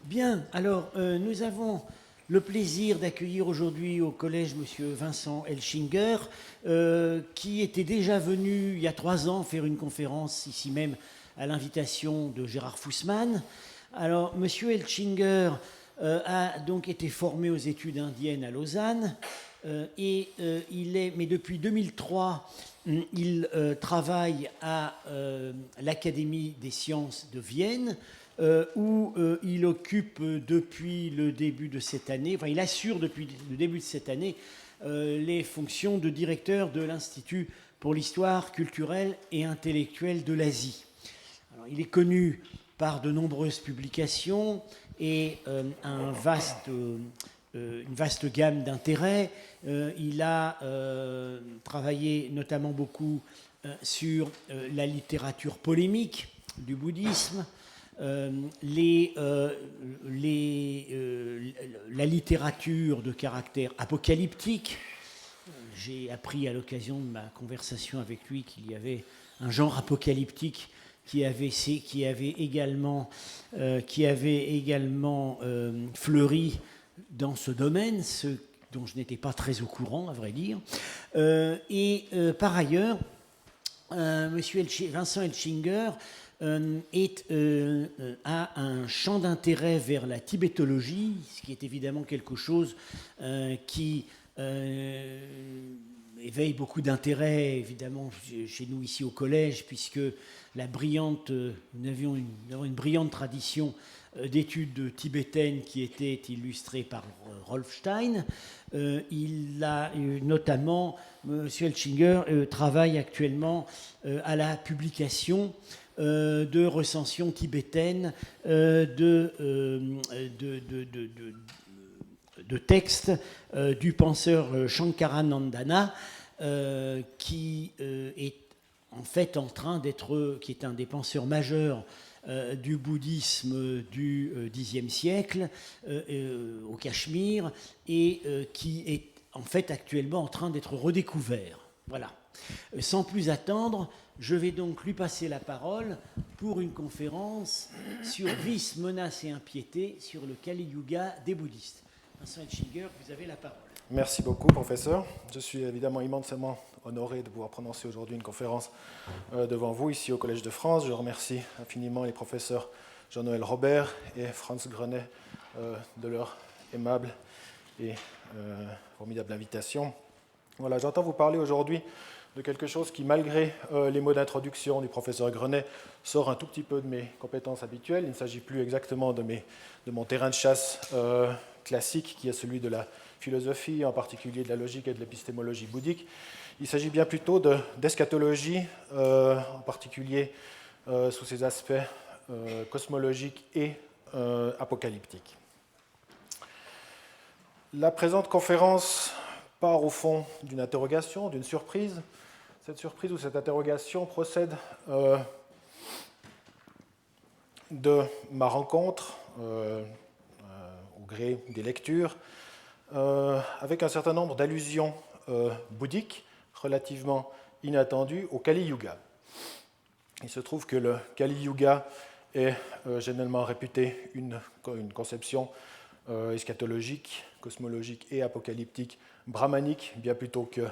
Bien, alors nous avons le plaisir d'accueillir aujourd'hui au collège M. Vincent Elchinger, qui était déjà venu il y a 3 ans faire une conférence ici même à l'invitation de Gérard Fussman. Alors, M. Elchinger a donc été formé aux études indiennes à Lausanne, mais depuis 2003, il travaille à l'Académie des sciences de Vienne, où il occupe depuis le début de cette année, enfin il assure depuis le début de cette année les fonctions de directeur de l'Institut pour l'histoire culturelle et intellectuelle de l'Asie. Alors, il est connu par de nombreuses publications et une vaste gamme d'intérêts. Il a travaillé notamment beaucoup sur la littérature polémique du bouddhisme, la littérature de caractère apocalyptique. J'ai appris à l'occasion de ma conversation avec lui qu'il y avait un genre apocalyptique qui avait également fleuri dans ce domaine, ce dont je n'étais pas très au courant, à vrai dire. Par ailleurs, Vincent Elchinger a un champ d'intérêt vers la tibétologie, ce qui est évidemment quelque chose qui éveille beaucoup d'intérêt, évidemment, chez nous ici au collège, puisque nous avions une brillante tradition d'études tibétaines qui était illustrée par Rolf Stein. Il a notamment, M. Elchinger travaille actuellement à la publication de recensions tibétaines de textes du penseur Shankaranandana, qui est en fait qui est un des penseurs majeurs du bouddhisme du Xe siècle au Cachemire, et qui est en fait actuellement en train d'être redécouvert. Voilà. Sans plus attendre, je vais donc lui passer la parole pour une conférence sur vice, menace et impiété sur le Kali Yuga des bouddhistes. Vincent Elchinger, vous avez la parole. Merci beaucoup, professeur. Je suis évidemment immensément honoré de pouvoir prononcer aujourd'hui une conférence devant vous, ici au Collège de France. Je remercie infiniment les professeurs Jean-Noël Robert et Franz Grenet de leur aimable et formidable invitation. Voilà, j'entends vous parler aujourd'hui de quelque chose qui, malgré les mots d'introduction du professeur Grenet, sort un tout petit peu de mes compétences habituelles. Il ne s'agit plus exactement de mon terrain de chasse classique, qui est celui de la philosophie, en particulier de la logique et de l'épistémologie bouddhique. Il s'agit bien plutôt d'eschatologie, en particulier sous ses aspects cosmologiques et apocalyptiques. La présente conférence part au fond d'une interrogation, d'une surprise. Cette surprise ou cette interrogation procède de ma rencontre, au gré des lectures, avec un certain nombre d'allusions bouddhiques relativement inattendues au Kali Yuga. Il se trouve que le Kali Yuga est généralement réputé une conception eschatologique, cosmologique et apocalyptique brahmanique, bien plutôt que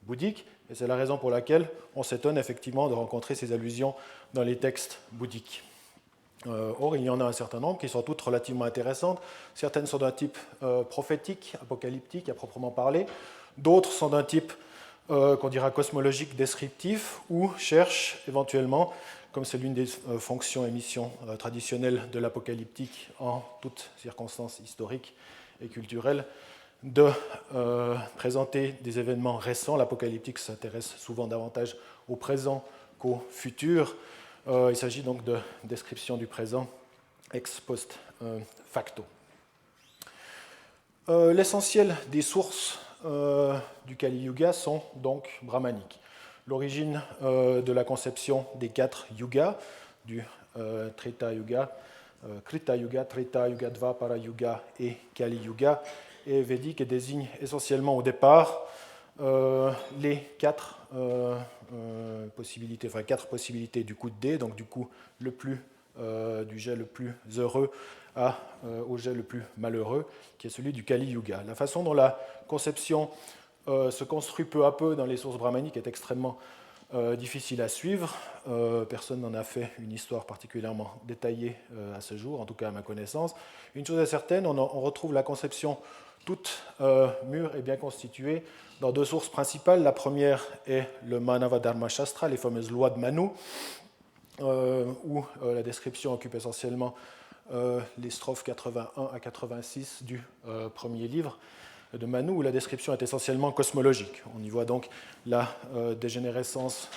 bouddhique, et c'est la raison pour laquelle on s'étonne effectivement de rencontrer ces allusions dans les textes bouddhiques. Or, il y en a un certain nombre qui sont toutes relativement intéressantes. Certaines sont d'un type prophétique, apocalyptique à proprement parler. D'autres sont d'un type qu'on dira cosmologique descriptif, ou cherchent éventuellement, comme c'est l'une des fonctions et missions traditionnelles de l'apocalyptique en toutes circonstances historiques et culturelles, de présenter des événements récents. L'apocalyptique s'intéresse souvent davantage au présent qu'au futur. Il s'agit donc de description du présent ex post facto. L'essentiel des sources du Kali Yuga sont donc brahmaniques. L'origine de la conception des 4 yugas, du Treta Yuga, Krita Yuga, Treta Yuga, Dvapara Yuga et Kali Yuga, est védique et désigne essentiellement au départ les 4 possibilités du coup de dé, donc du coup le plus du jet le plus heureux au jet le plus malheureux, qui est celui du Kali Yuga. La façon dont la conception se construit peu à peu dans les sources brahmaniques est extrêmement difficile à suivre. Personne n'en a fait une histoire particulièrement détaillée à ce jour, en tout cas à ma connaissance. Une chose est certaine, on retrouve la conception toute mûre et bien constituée dans deux sources principales. La première est le Manava Dharma Shastra, les fameuses lois de Manu, où la description occupe essentiellement les strophes 81 à 86 du premier livre de Manu, où la description est essentiellement cosmologique. On y voit donc la dégénérescence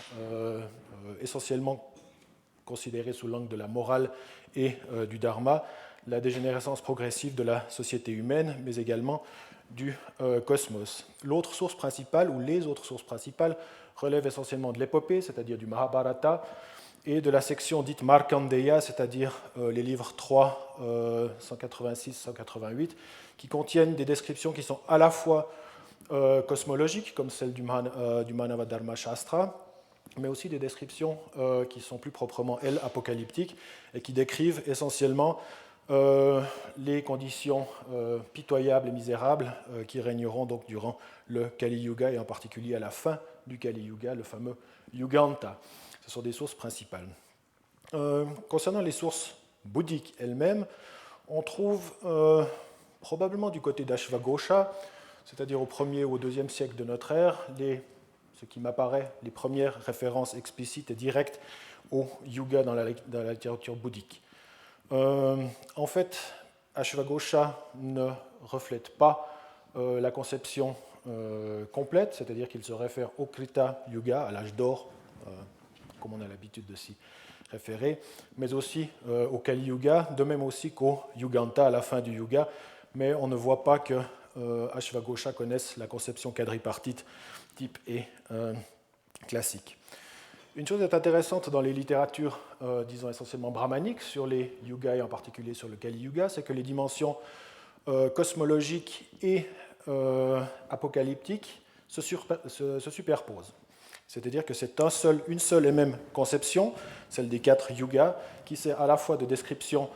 essentiellement considérée sous l'angle de la morale et du dharma, la dégénérescence progressive de la société humaine, mais également du cosmos. L'autre source principale, ou les autres sources principales, relèvent essentiellement de l'épopée, c'est-à-dire du Mahabharata, et de la section dite Markandeya, c'est-à-dire les livres 3, 186, 188, qui contiennent des descriptions qui sont à la fois cosmologiques, comme celle du Manava Dharma Shastra, mais aussi des descriptions qui sont plus proprement, elles, apocalyptiques, et qui décrivent essentiellement les conditions pitoyables et misérables qui régneront donc durant le Kali Yuga, et en particulier à la fin du Kali Yuga, le fameux Yuganta. Ce sont des sources principales. Concernant les sources bouddhiques elles-mêmes, on trouve probablement du côté d'Ashvagosha, c'est-à-dire au 1er ou au 2e siècle de notre ère, ce qui m'apparaît les premières références explicites et directes au yuga dans la littérature bouddhique. En fait, Ashvagosha ne reflète pas la conception complète, c'est-à-dire qu'il se réfère au Krita Yuga, à l'âge d'or, comme on a l'habitude de s'y référer, mais aussi au Kali Yuga, de même aussi qu'au Yuganta, à la fin du Yuga, mais on ne voit pas que Ashvagosha connaisse la conception quadripartite type et classique. Une chose est intéressante dans les littératures, disons essentiellement brahmaniques, sur les yugas et en particulier sur le Kali Yuga, c'est que les dimensions cosmologiques et apocalyptiques se superposent. C'est-à-dire que c'est une seule et même conception, celle des 4 yugas, qui sert à la fois de description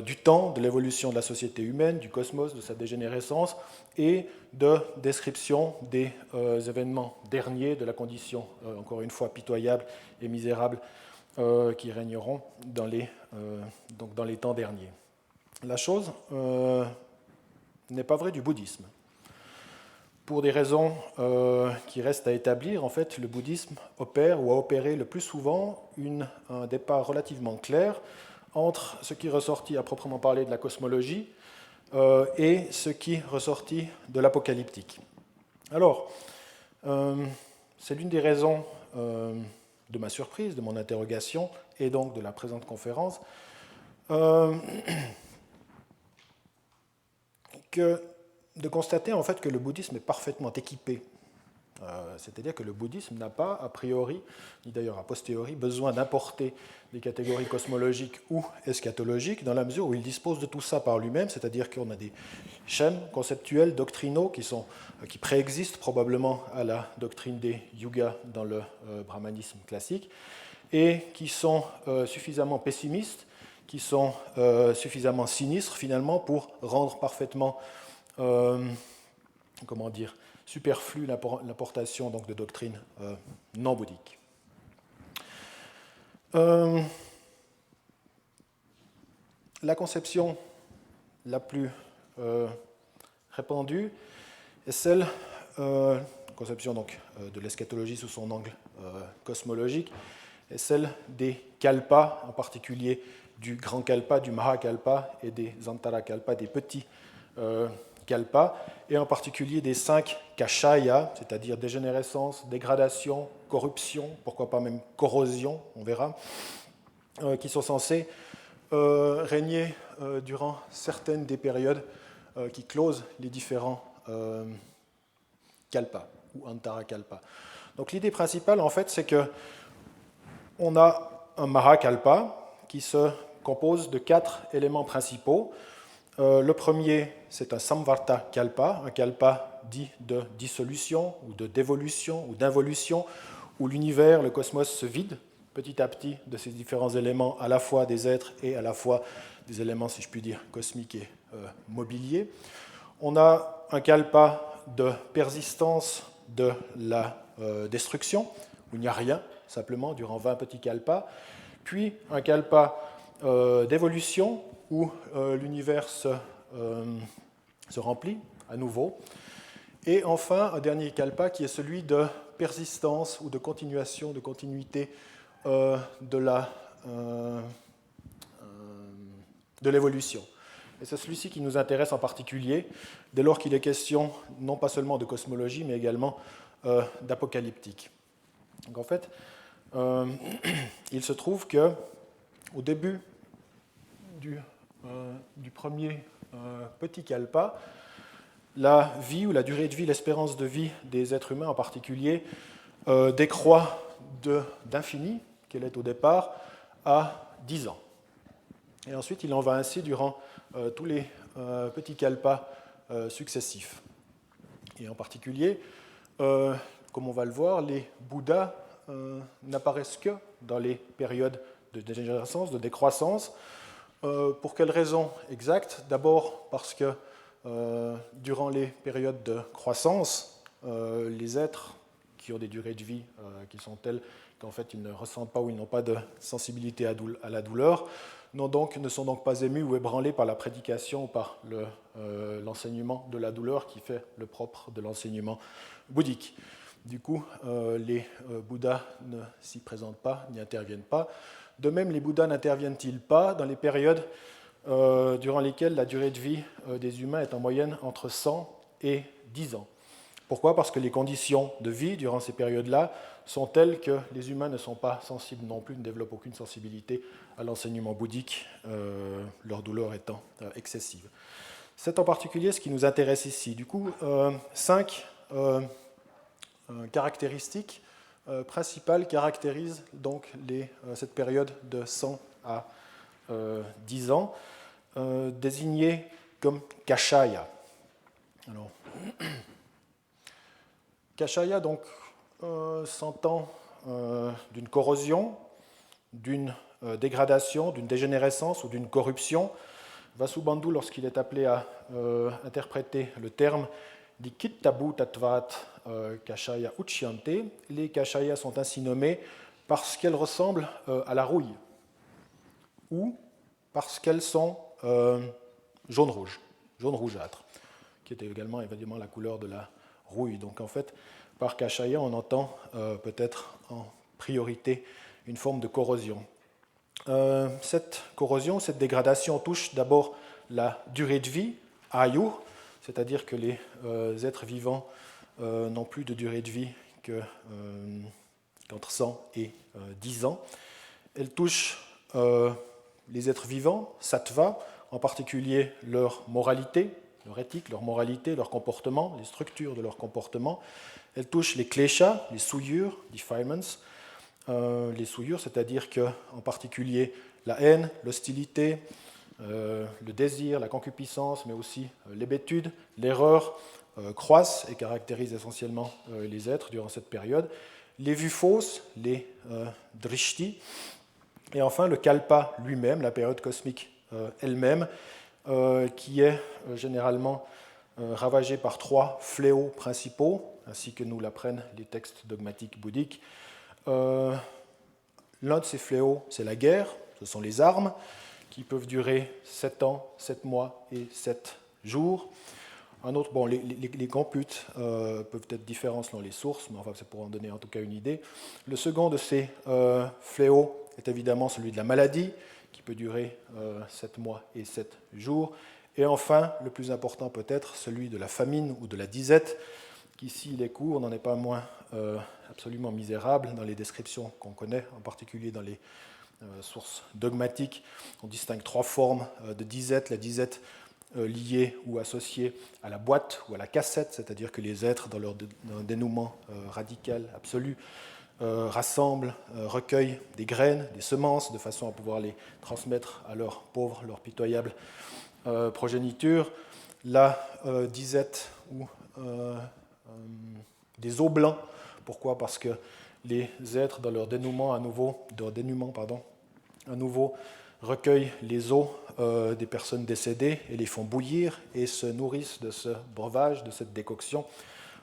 du temps, de l'évolution de la société humaine, du cosmos, de sa dégénérescence, et de description des événements derniers, de la condition, encore une fois, pitoyable et misérable qui régneront dans les temps derniers. La chose n'est pas vraie du bouddhisme. Pour des raisons qui restent à établir, en fait, le bouddhisme opère ou a opéré le plus souvent un départ relativement clair entre ce qui ressortit à proprement parler de la cosmologie et ce qui ressortit de l'apocalyptique. Alors, c'est l'une des raisons de ma surprise, de mon interrogation, et donc de la présente conférence, de constater en fait que le bouddhisme est parfaitement équipé. C'est-à-dire que le bouddhisme n'a pas, a priori, ni d'ailleurs a posteriori, besoin d'importer des catégories cosmologiques ou eschatologiques, dans la mesure où il dispose de tout ça par lui-même, c'est-à-dire qu'on a des schèmes conceptuels, doctrinaux, qui préexistent probablement à la doctrine des yugas dans le brahmanisme classique, et qui sont suffisamment pessimistes, qui sont suffisamment sinistres, finalement, pour rendre parfaitement superflue l'importation donc, de doctrines non bouddhiques. La conception la plus répandue est celle, conception donc, de l'eschatologie sous son angle cosmologique, est celle des kalpas, en particulier du grand kalpa, du mahakalpa et des antarakalpas, des petits kalpa, et en particulier des 5 kashaya, c'est-à-dire dégénérescence, dégradation, corruption, pourquoi pas même corrosion, on verra, qui sont censés régner durant certaines des périodes qui closent les différents kalpas ou antarakalpas. Donc l'idée principale, en fait, c'est que on a un mahakalpa qui se compose de 4 éléments principaux. Le premier, c'est un samvarta kalpa, un kalpa dit de dissolution ou de dévolution ou d'involution, où l'univers, le cosmos se vide petit à petit de ces différents éléments, à la fois des êtres et à la fois des éléments, si je puis dire, cosmiques et mobiliers. On a un kalpa de persistance de la destruction, où il n'y a rien, simplement, durant 20 petits kalpas, puis un kalpa d'évolution, où l'univers se remplit à nouveau, et enfin un dernier kalpa qui est celui de persistance ou de continuation, de continuité de l'évolution. Et c'est celui-ci qui nous intéresse en particulier, dès lors qu'il est question non pas seulement de cosmologie, mais également d'apocalyptique. Donc en fait, il se trouve qu'au début du premier petit kalpa, la vie ou la durée de vie, l'espérance de vie des êtres humains en particulier, décroît d'infini, qu'elle est au départ, à 10 ans. Et ensuite, il en va ainsi durant tous les petits kalpas successifs. Et en particulier, comme on va le voir, les Bouddhas n'apparaissent que dans les périodes de dégénérescence, de décroissance. Pour quelles raisons exactes ? D'abord parce que durant les périodes de croissance, les êtres qui ont des durées de vie qui sont telles qu'en fait ils ne ressentent pas ou ils n'ont pas de sensibilité à la douleur, ne sont donc pas émus ou ébranlés par la prédication ou par l'enseignement de la douleur qui fait le propre de l'enseignement bouddhique. Du coup, les Bouddhas ne s'y présentent pas, n'y interviennent pas. De même, les Bouddhas n'interviennent-ils pas dans les périodes durant lesquelles la durée de vie des humains est en moyenne entre 100 et 10 ans. Pourquoi ? Parce que les conditions de vie durant ces périodes-là sont telles que les humains ne sont pas sensibles non plus, ne développent aucune sensibilité à l'enseignement bouddhique, leur douleur étant excessive. C'est en particulier ce qui nous intéresse ici. Du coup, 5 caractéristiques principales caractérisent donc cette période de 100 à 10 ans, désignées comme Kashaya. Alors, Kashaya donc s'entend d'une corrosion, d'une dégradation, d'une dégénérescence ou d'une corruption. Vasubandhu, lorsqu'il est appelé à interpréter le terme, dit Kittabu Tattvat Kashaya Uchyante. Les Kashayas sont ainsi nommés parce qu'elles ressemblent à la rouille ou parce qu'elles sont jaune-rouge, jaune-rougeâtre, qui est également évidemment la couleur de la rouille. Donc en fait, par Kashaya, on entend peut-être en priorité une forme de corrosion. Cette corrosion, cette dégradation touche d'abord la durée de vie, Ayu, c'est-à-dire que les êtres vivants n'ont plus de durée de vie qu'entre 100 et 10 ans. Elle touche les êtres vivants, sattva, en particulier leur moralité, leur éthique, leur moralité, leur comportement, les structures de leur comportement. Elle touche les kleshas, les souillures, defilements, les souillures, c'est-à-dire qu'en particulier la haine, l'hostilité, le désir, la concupiscence, mais aussi l'hébétude, l'erreur croissent et caractérisent essentiellement les êtres durant cette période. Les vues fausses, les drishti, et enfin le kalpa lui-même, la période cosmique elle-même, qui est généralement ravagée par 3 fléaux principaux, ainsi que nous l'apprennent les textes dogmatiques bouddhiques. L'un de ces fléaux, c'est la guerre, ce sont les armes, qui peuvent durer 7 ans, 7 mois et 7 jours. Un autre, bon, les computes peuvent être différents selon les sources, mais enfin, c'est pour en donner en tout cas une idée. Le second de ces fléaux est évidemment celui de la maladie, qui peut durer 7 mois et 7 jours. Et enfin, le plus important peut-être, celui de la famine ou de la disette, qui, s'il est court, n'en est pas moins absolument misérable dans les descriptions qu'on connaît, en particulier dans les sources dogmatiques. On distingue 3 formes de disette. La disette liée ou associée à la boîte ou à la cassette, c'est-à-dire que les êtres, dans leur dénouement radical, absolu, rassemblent, recueillent des graines, des semences, de façon à pouvoir les transmettre à leurs pauvres, leurs pitoyables progéniture. La disette ou des os blancs. Pourquoi ? Parce que les êtres, dans leur dénouement, à nouveau recueillent les os des personnes décédées et les font bouillir et se nourrissent de ce breuvage, de cette décoction.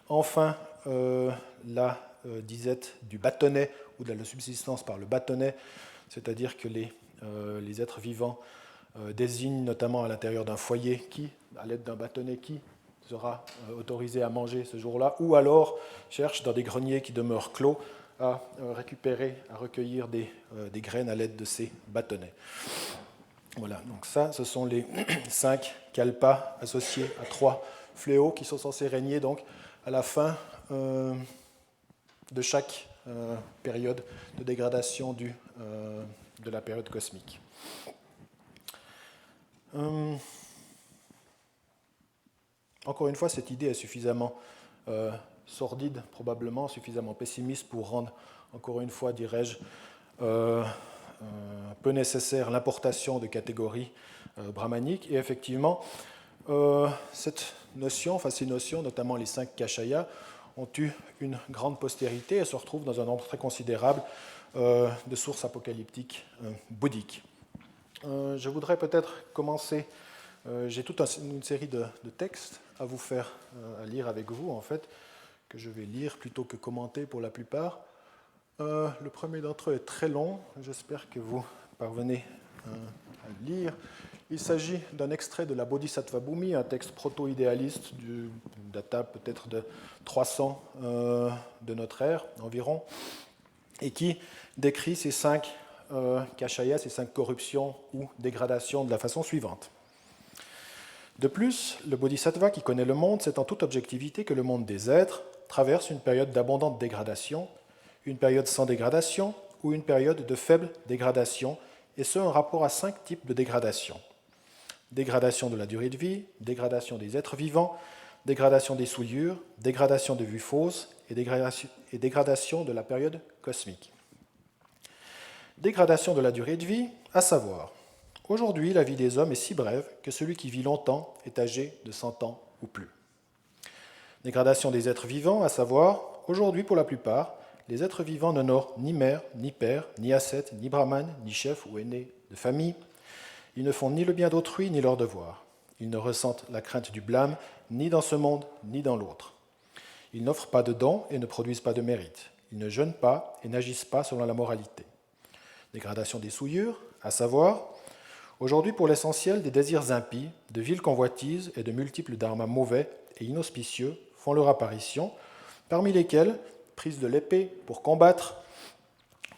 Enfin, la disette du bâtonnet ou de la subsistance par le bâtonnet, c'est-à-dire que les êtres vivants désignent notamment à l'intérieur d'un foyer qui, à l'aide d'un bâtonnet, qui sera autorisé à manger ce jour-là, ou alors cherchent dans des greniers qui demeurent clos à recueillir des graines à l'aide de ces bâtonnets. Voilà, donc ça, ce sont les 5 kalpas associés à 3 fléaux qui sont censés régner donc à la fin de chaque période de dégradation de la période cosmique. Encore une fois, cette idée est suffisamment sordide, probablement, suffisamment pessimiste pour rendre, encore une fois, dirais-je, peu nécessaire l'importation de catégories brahmaniques. Et effectivement, ces notions, notamment les 5 kashayas, ont eu une grande postérité et se retrouvent dans un nombre très considérable de sources apocalyptiques bouddhiques. Je voudrais peut-être commencer. J'ai toute une série de textes à vous faire à lire avec vous, en fait, que je vais lire plutôt que commenter pour la plupart. Le premier d'entre eux est très long. J'espère que vous parvenez à le lire. Il s'agit d'un extrait de la Bodhisattva Bhumi, un texte proto-idéaliste datant peut-être de 300 de notre ère environ, et qui décrit ces 5 kashayas, ces 5 corruptions ou dégradations de la façon suivante. De plus, le Bodhisattva qui connaît le monde sait en toute objectivité que le monde des êtres traverse une période d'abondante dégradation, une période sans dégradation ou une période de faible dégradation, et ce en rapport à 5 types de dégradation. Dégradation de la durée de vie, dégradation des êtres vivants, dégradation des souillures, dégradation de vues fausses et dégradation de la période cosmique. Dégradation de la durée de vie, à savoir, aujourd'hui la vie des hommes est si brève que celui qui vit longtemps est âgé de 100 ans ou plus. Dégradation des êtres vivants, à savoir, aujourd'hui pour la plupart, les êtres vivants n'honorent ni mère, ni père, ni ascète, ni brahman, ni chef ou aîné de famille. Ils ne font ni le bien d'autrui, ni leur devoir. Ils ne ressentent la crainte du blâme, ni dans ce monde, ni dans l'autre. Ils n'offrent pas de dons et ne produisent pas de mérite. Ils ne jeûnent pas et n'agissent pas selon la moralité. Dégradation des souillures, à savoir, aujourd'hui pour l'essentiel, des désirs impies, de viles convoitises et de multiples dharmas mauvais et inauspicieux font leur apparition, parmi lesquels prise de l'épée pour combattre,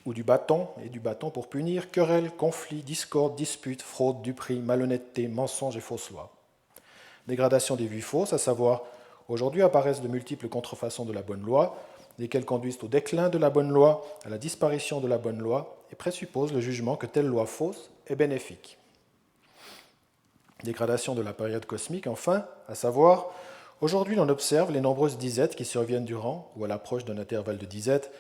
ou du bâton pour punir, querelles, conflits, discordes, disputes, fraudes, duperies, malhonnêteté, mensonges et fausses lois. Dégradation des vues fausses, à savoir, aujourd'hui apparaissent de multiples contrefaçons de la bonne loi, lesquelles conduisent au déclin de la bonne loi, à la disparition de la bonne loi, et présupposent le jugement que telle loi fausse est bénéfique. Dégradation de la période cosmique, enfin, à savoir, aujourd'hui l'on observe les nombreuses disettes qui surviennent durant ou à l'approche d'un intervalle de disettes,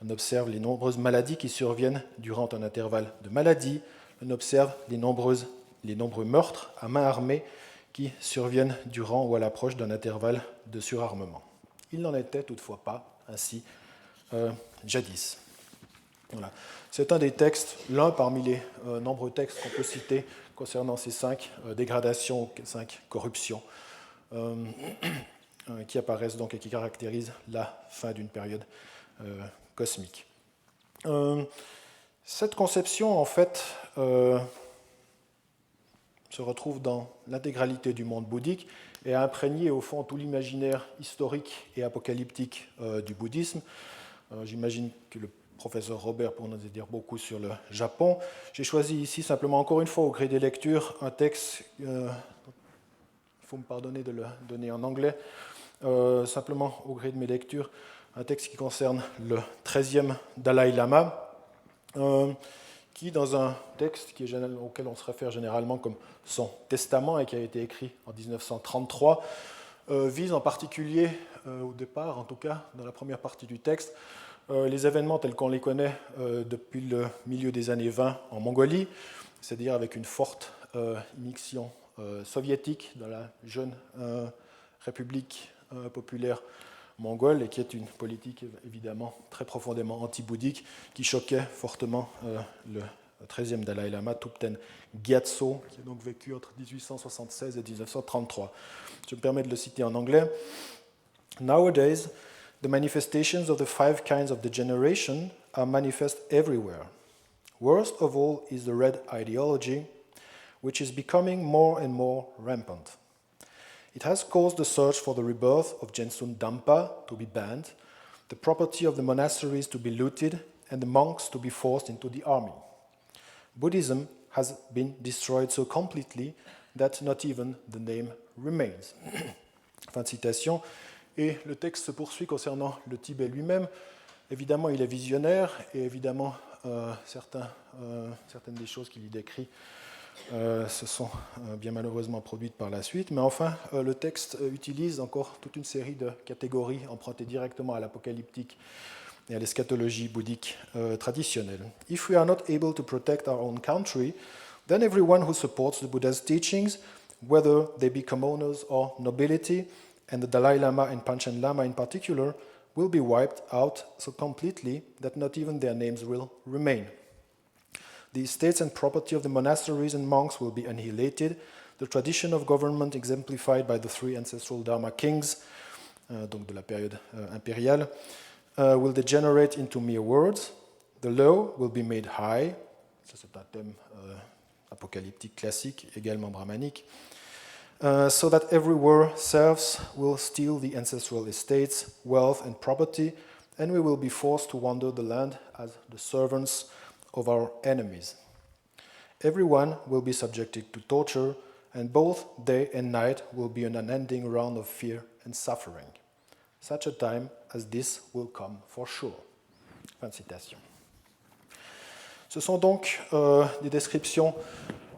on observe les nombreuses maladies qui surviennent durant un intervalle de maladies, on observe les nombreux meurtres à main armée qui surviennent durant ou à l'approche d'un intervalle de surarmement. Il n'en était toutefois pas ainsi jadis. Voilà. C'est un des textes, l'un parmi les nombreux textes qu'on peut citer concernant ces 5 dégradations, 5 corruptions qui apparaissent donc et qui caractérisent la fin d'une période cosmique. Cette conception, en fait, se retrouve dans l'intégralité du monde bouddhique et a imprégné, au fond, tout l'imaginaire historique et apocalyptique du bouddhisme. J'imagine que le professeur Robert pourra nous dire beaucoup sur le Japon. J'ai choisi ici, simplement, encore une fois, au gré des lectures, un texte, il faut me pardonner de le donner en anglais, simplement au gré de mes lectures, un texte qui concerne le 13e Dalai Lama, qui, dans un texte auquel on se réfère généralement comme son testament et qui a été écrit en 1933, vise en particulier, au départ en tout cas, dans la première partie du texte, les événements tels qu'on les connaît depuis le milieu des années 20 en Mongolie, c'est-à-dire avec une forte immixtion soviétique dans la jeune République populaire mongole et qui est une politique évidemment très profondément anti-bouddhique qui choquait fortement le 13e Dalai Lama, Thupten Gyatso, qui a donc vécu entre 1876 et 1933. Je me permets de le citer en anglais. Nowadays, the manifestations of the 5 kinds of degeneration are manifest everywhere. Worst of all is the red ideology, which is becoming more and more rampant. It has caused the search for the rebirth of Jensun Dampa to be banned, the property of the monasteries to be looted, and the monks to be forced into the army. Buddhism has been destroyed so completely that not even the name remains. Fin de citation. Et le texte se poursuit concernant le Tibet lui-même. Évidemment, il est visionnaire et évidemment, certaines des choses qu'il y décrit se sont bien malheureusement produites par la suite. Mais enfin, le texte utilise encore toute une série de catégories empruntées directement à l'apocalyptique et à l'eschatologie bouddhique traditionnelle. If we are not able to protect our own country, then everyone who supports the Buddha's teachings, whether they be commoners or nobility, and the Dalai Lama and Panchen Lama in particular, will be wiped out so completely that not even their names will remain. The estates and property of the monasteries and monks will be annihilated, the tradition of government exemplified by the 3 ancestral Dharma kings, donc de la période impériale, will degenerate into mere words, the law will be made high, ça c'est un thème apocalyptique classique, également brahmanique, so that everywhere serfs will steal the ancestral estates, wealth and property, and we will be forced to wander the land as the servants of our enemies. Everyone will be subjected to torture, and both day and night will be an unending round of fear and suffering. Such a time as this will come for sure. Fin de citation. Ce sont donc des descriptions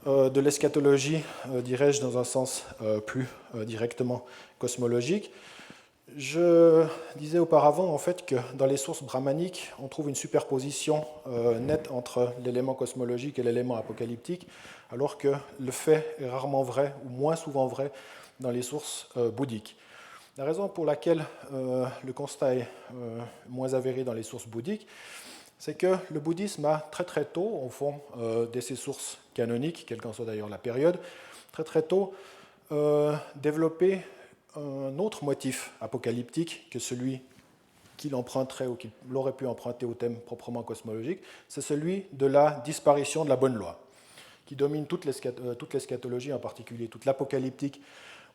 de l'eschatologie, dirais-je, dans un sens plus directement cosmologique. Je disais auparavant en fait que dans les sources brahmaniques, on trouve une superposition nette entre l'élément cosmologique et l'élément apocalyptique, alors que le fait est rarement vrai, ou moins souvent vrai, dans les sources bouddhiques. La raison pour laquelle le constat est moins avéré dans les sources bouddhiques, c'est que le bouddhisme a très très tôt, au fond, dès ses sources canoniques, quelle qu'en soit d'ailleurs la période, très très tôt, développé un autre motif apocalyptique que celui qu'il emprunterait ou qu'il aurait pu emprunter au thème proprement cosmologique, c'est celui de la disparition de la bonne loi, qui domine toute l'eschatologie, en particulier toute l'apocalyptique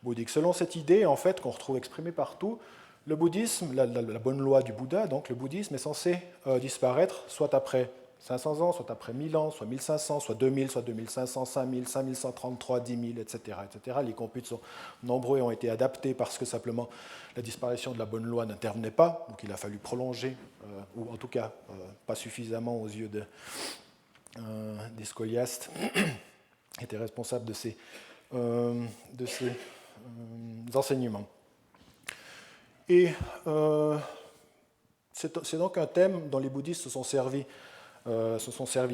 bouddhique. Selon cette idée, en fait, qu'on retrouve exprimée partout, le bouddhisme, la bonne loi du Bouddha, donc le bouddhisme est censé disparaître soit après 500 ans, soit après 1000 ans, soit 1500, soit 2000, soit 2500, 5000, 5133, 10 000, etc., etc. Les computes sont nombreux et ont été adaptés parce que simplement la disparition de la bonne loi n'intervenait pas, donc il a fallu prolonger, ou en tout cas pas suffisamment aux yeux des scoliastes qui étaient responsables de ces enseignements. Et c'est donc un thème dont les bouddhistes se sont servis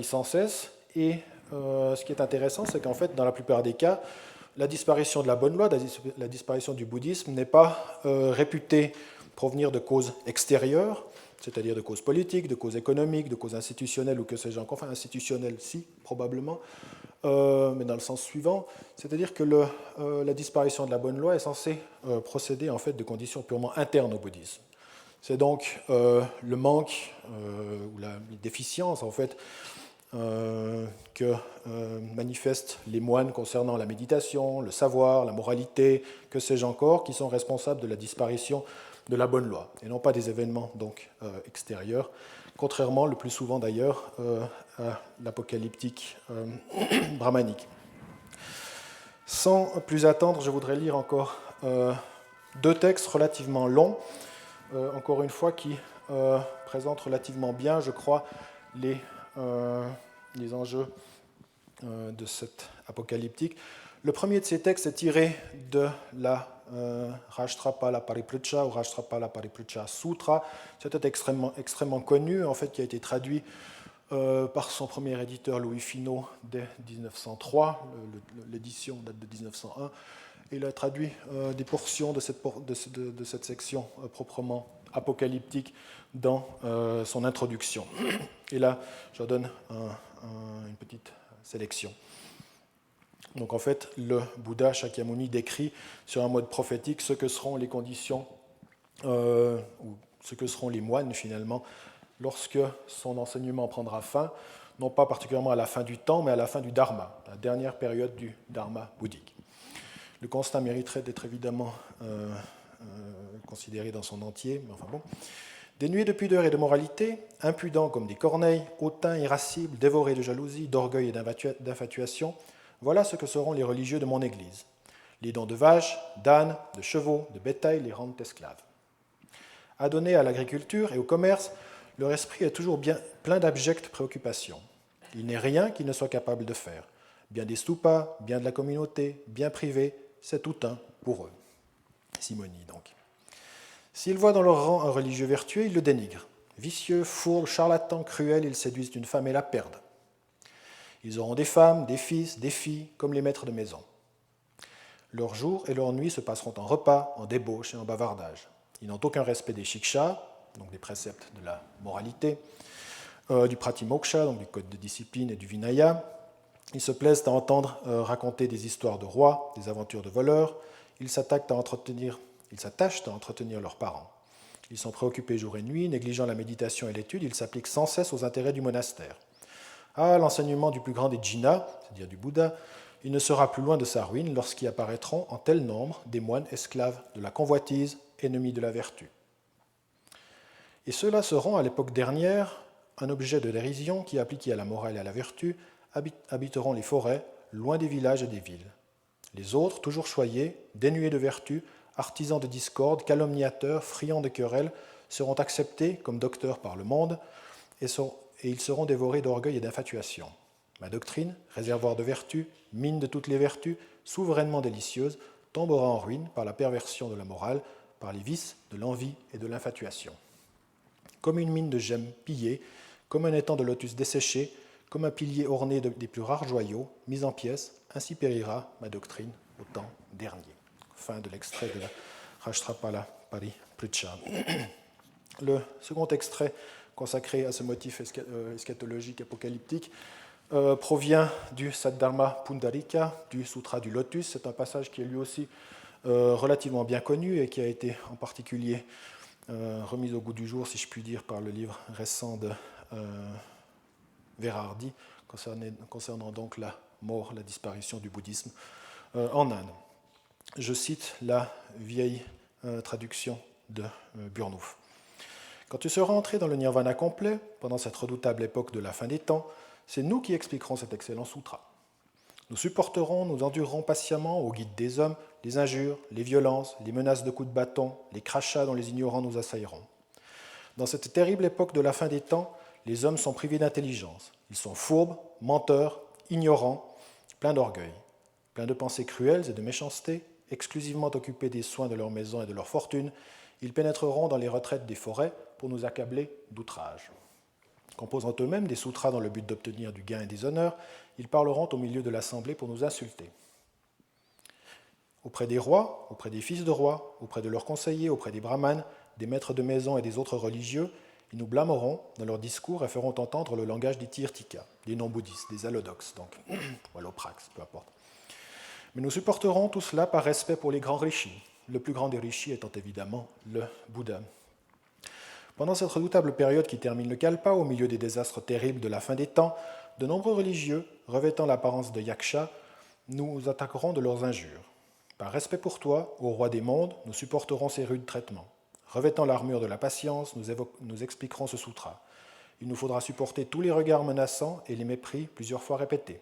sans cesse. Et ce qui est intéressant, c'est qu'en fait, dans la plupart des cas, la disparition de la bonne loi, la disparition du bouddhisme n'est pas réputée provenir de causes extérieures, c'est-à-dire de causes politiques, de causes économiques, de causes institutionnelles ou que sais-je encore, enfin institutionnelles si, probablement, mais dans le sens suivant, c'est-à-dire que la disparition de la bonne loi est censée procéder en fait de conditions purement internes au bouddhisme. C'est donc le manque ou la déficience en fait que manifestent les moines concernant la méditation, le savoir, la moralité, que sais-je encore, qui sont responsables de la disparition de la bonne loi, et non pas des événements donc extérieurs, contrairement le plus souvent d'ailleurs à l'apocalyptique brahmanique. Sans plus attendre, je voudrais lire encore 2 textes relativement longs, encore une fois qui présentent relativement bien, je crois, les enjeux de cette apocalyptique. Le premier de ces textes est tiré de la Rashtrapala Pariprucha ou Rashtrapala Pariprucha Sutra. C'est un texte extrêmement connu, en fait, qui a été traduit par son premier éditeur Louis Finot dès 1903. L'édition date de 1901. Il a traduit des portions de cette section proprement apocalyptique dans son introduction. Et là, je donne une petite sélection. Donc en fait, le Bouddha Shakyamuni décrit sur un mode prophétique ce que seront les conditions, ou ce que seront les moines finalement, lorsque son enseignement prendra fin, non pas particulièrement à la fin du temps, mais à la fin du Dharma, la dernière période du Dharma bouddhique. Le constat mériterait d'être évidemment considéré dans son entier, mais enfin bon. Dénués de pudeur et de moralité, impudents comme des corneilles, hautains, irascibles, dévorés de jalousie, d'orgueil et d'infatuation, voilà ce que seront les religieux de mon Église. Les dons de vaches, d'ânes, de chevaux, de bétail les rendent esclaves. Adonnés à l'agriculture et au commerce, leur esprit est toujours bien plein d'abjectes préoccupations. Il n'est rien qu'ils ne soient capables de faire. Bien des stupas, bien de la communauté, bien privé, c'est tout un pour eux. Simonie, donc. S'ils voient dans leur rang un religieux vertueux, ils le dénigrent. Vicieux, fourbe, charlatan, cruel, ils séduisent une femme et la perdent. Ils auront des femmes, des fils, des filles, comme les maîtres de maison. Leurs jours et leurs nuits se passeront en repas, en débauche et en bavardage. Ils n'ont aucun respect des shikshas, donc des préceptes de la moralité, du pratimoksha, donc du code de discipline et du vinaya. Ils se plaisent à entendre raconter des histoires de rois, des aventures de voleurs. Ils s'attachent à entretenir leurs parents. Ils sont préoccupés jour et nuit, négligeant la méditation et l'étude, ils s'appliquent sans cesse aux intérêts du monastère. À l'enseignement du plus grand des djinas, c'est-à-dire du Bouddha, il ne sera plus loin de sa ruine lorsqu'y apparaîtront en tel nombre des moines esclaves de la convoitise, ennemis de la vertu. Et ceux-là seront, à l'époque dernière, un objet de dérision qui, appliqué à la morale et à la vertu, habiteront les forêts, loin des villages et des villes. Les autres, toujours choyés, dénués de vertu, artisans de discorde, calomniateurs, friands de querelles, seront acceptés comme docteurs par le monde et ils seront dévorés d'orgueil et d'infatuation. Ma doctrine, réservoir de vertu, mine de toutes les vertus, souverainement délicieuse, tombera en ruine par la perversion de la morale, par les vices de l'envie et de l'infatuation. Comme une mine de gemmes pillée, comme un étang de lotus desséché, comme un pilier orné des plus rares joyaux, mis en pièces, ainsi périra ma doctrine au temps dernier. Fin de l'extrait de la Rashtrapala Paripritcha. Le second extrait consacré à ce motif eschatologique apocalyptique provient du Saddharma Pundarika, du Sutra du Lotus. C'est un passage qui est lui aussi relativement bien connu et qui a été en particulier remis au goût du jour, si je puis dire, par le livre récent de Verardi concernant donc la mort, la disparition du bouddhisme en Inde. Je cite la vieille traduction de Burnouf. Quand tu seras entré dans le nirvana complet, pendant cette redoutable époque de la fin des temps, c'est nous qui expliquerons cet excellent sutra. Nous supporterons, nous endurerons patiemment, au guide des hommes, les injures, les violences, les menaces de coups de bâton, les crachats dont les ignorants nous assailleront. Dans cette terrible époque de la fin des temps, les hommes sont privés d'intelligence. Ils sont fourbes, menteurs, ignorants, pleins d'orgueil, pleins de pensées cruelles et de méchanceté, exclusivement occupés des soins de leur maison et de leur fortune. Ils pénétreront dans les retraites des forêts pour nous accabler d'outrages. Composant eux-mêmes des sutras dans le but d'obtenir du gain et des honneurs, ils parleront au milieu de l'assemblée pour nous insulter. Auprès des rois, auprès des fils de rois, auprès de leurs conseillers, auprès des brahmanes, des maîtres de maison et des autres religieux, ils nous blâmeront dans leurs discours et feront entendre le langage des tirtika, des non-bouddhistes, des allodoxes, donc, ou alloprax, peu importe. Mais nous supporterons tout cela par respect pour les grands rishis, le plus grand des rishis étant évidemment le Bouddha. Pendant cette redoutable période qui termine le Kalpa, au milieu des désastres terribles de la fin des temps, de nombreux religieux, revêtant l'apparence de yaksha, nous attaqueront de leurs injures. Par respect pour toi, ô roi des mondes, nous supporterons ces rudes traitements. Revêtant l'armure de la patience, nous expliquerons ce sutra. Il nous faudra supporter tous les regards menaçants et les mépris plusieurs fois répétés.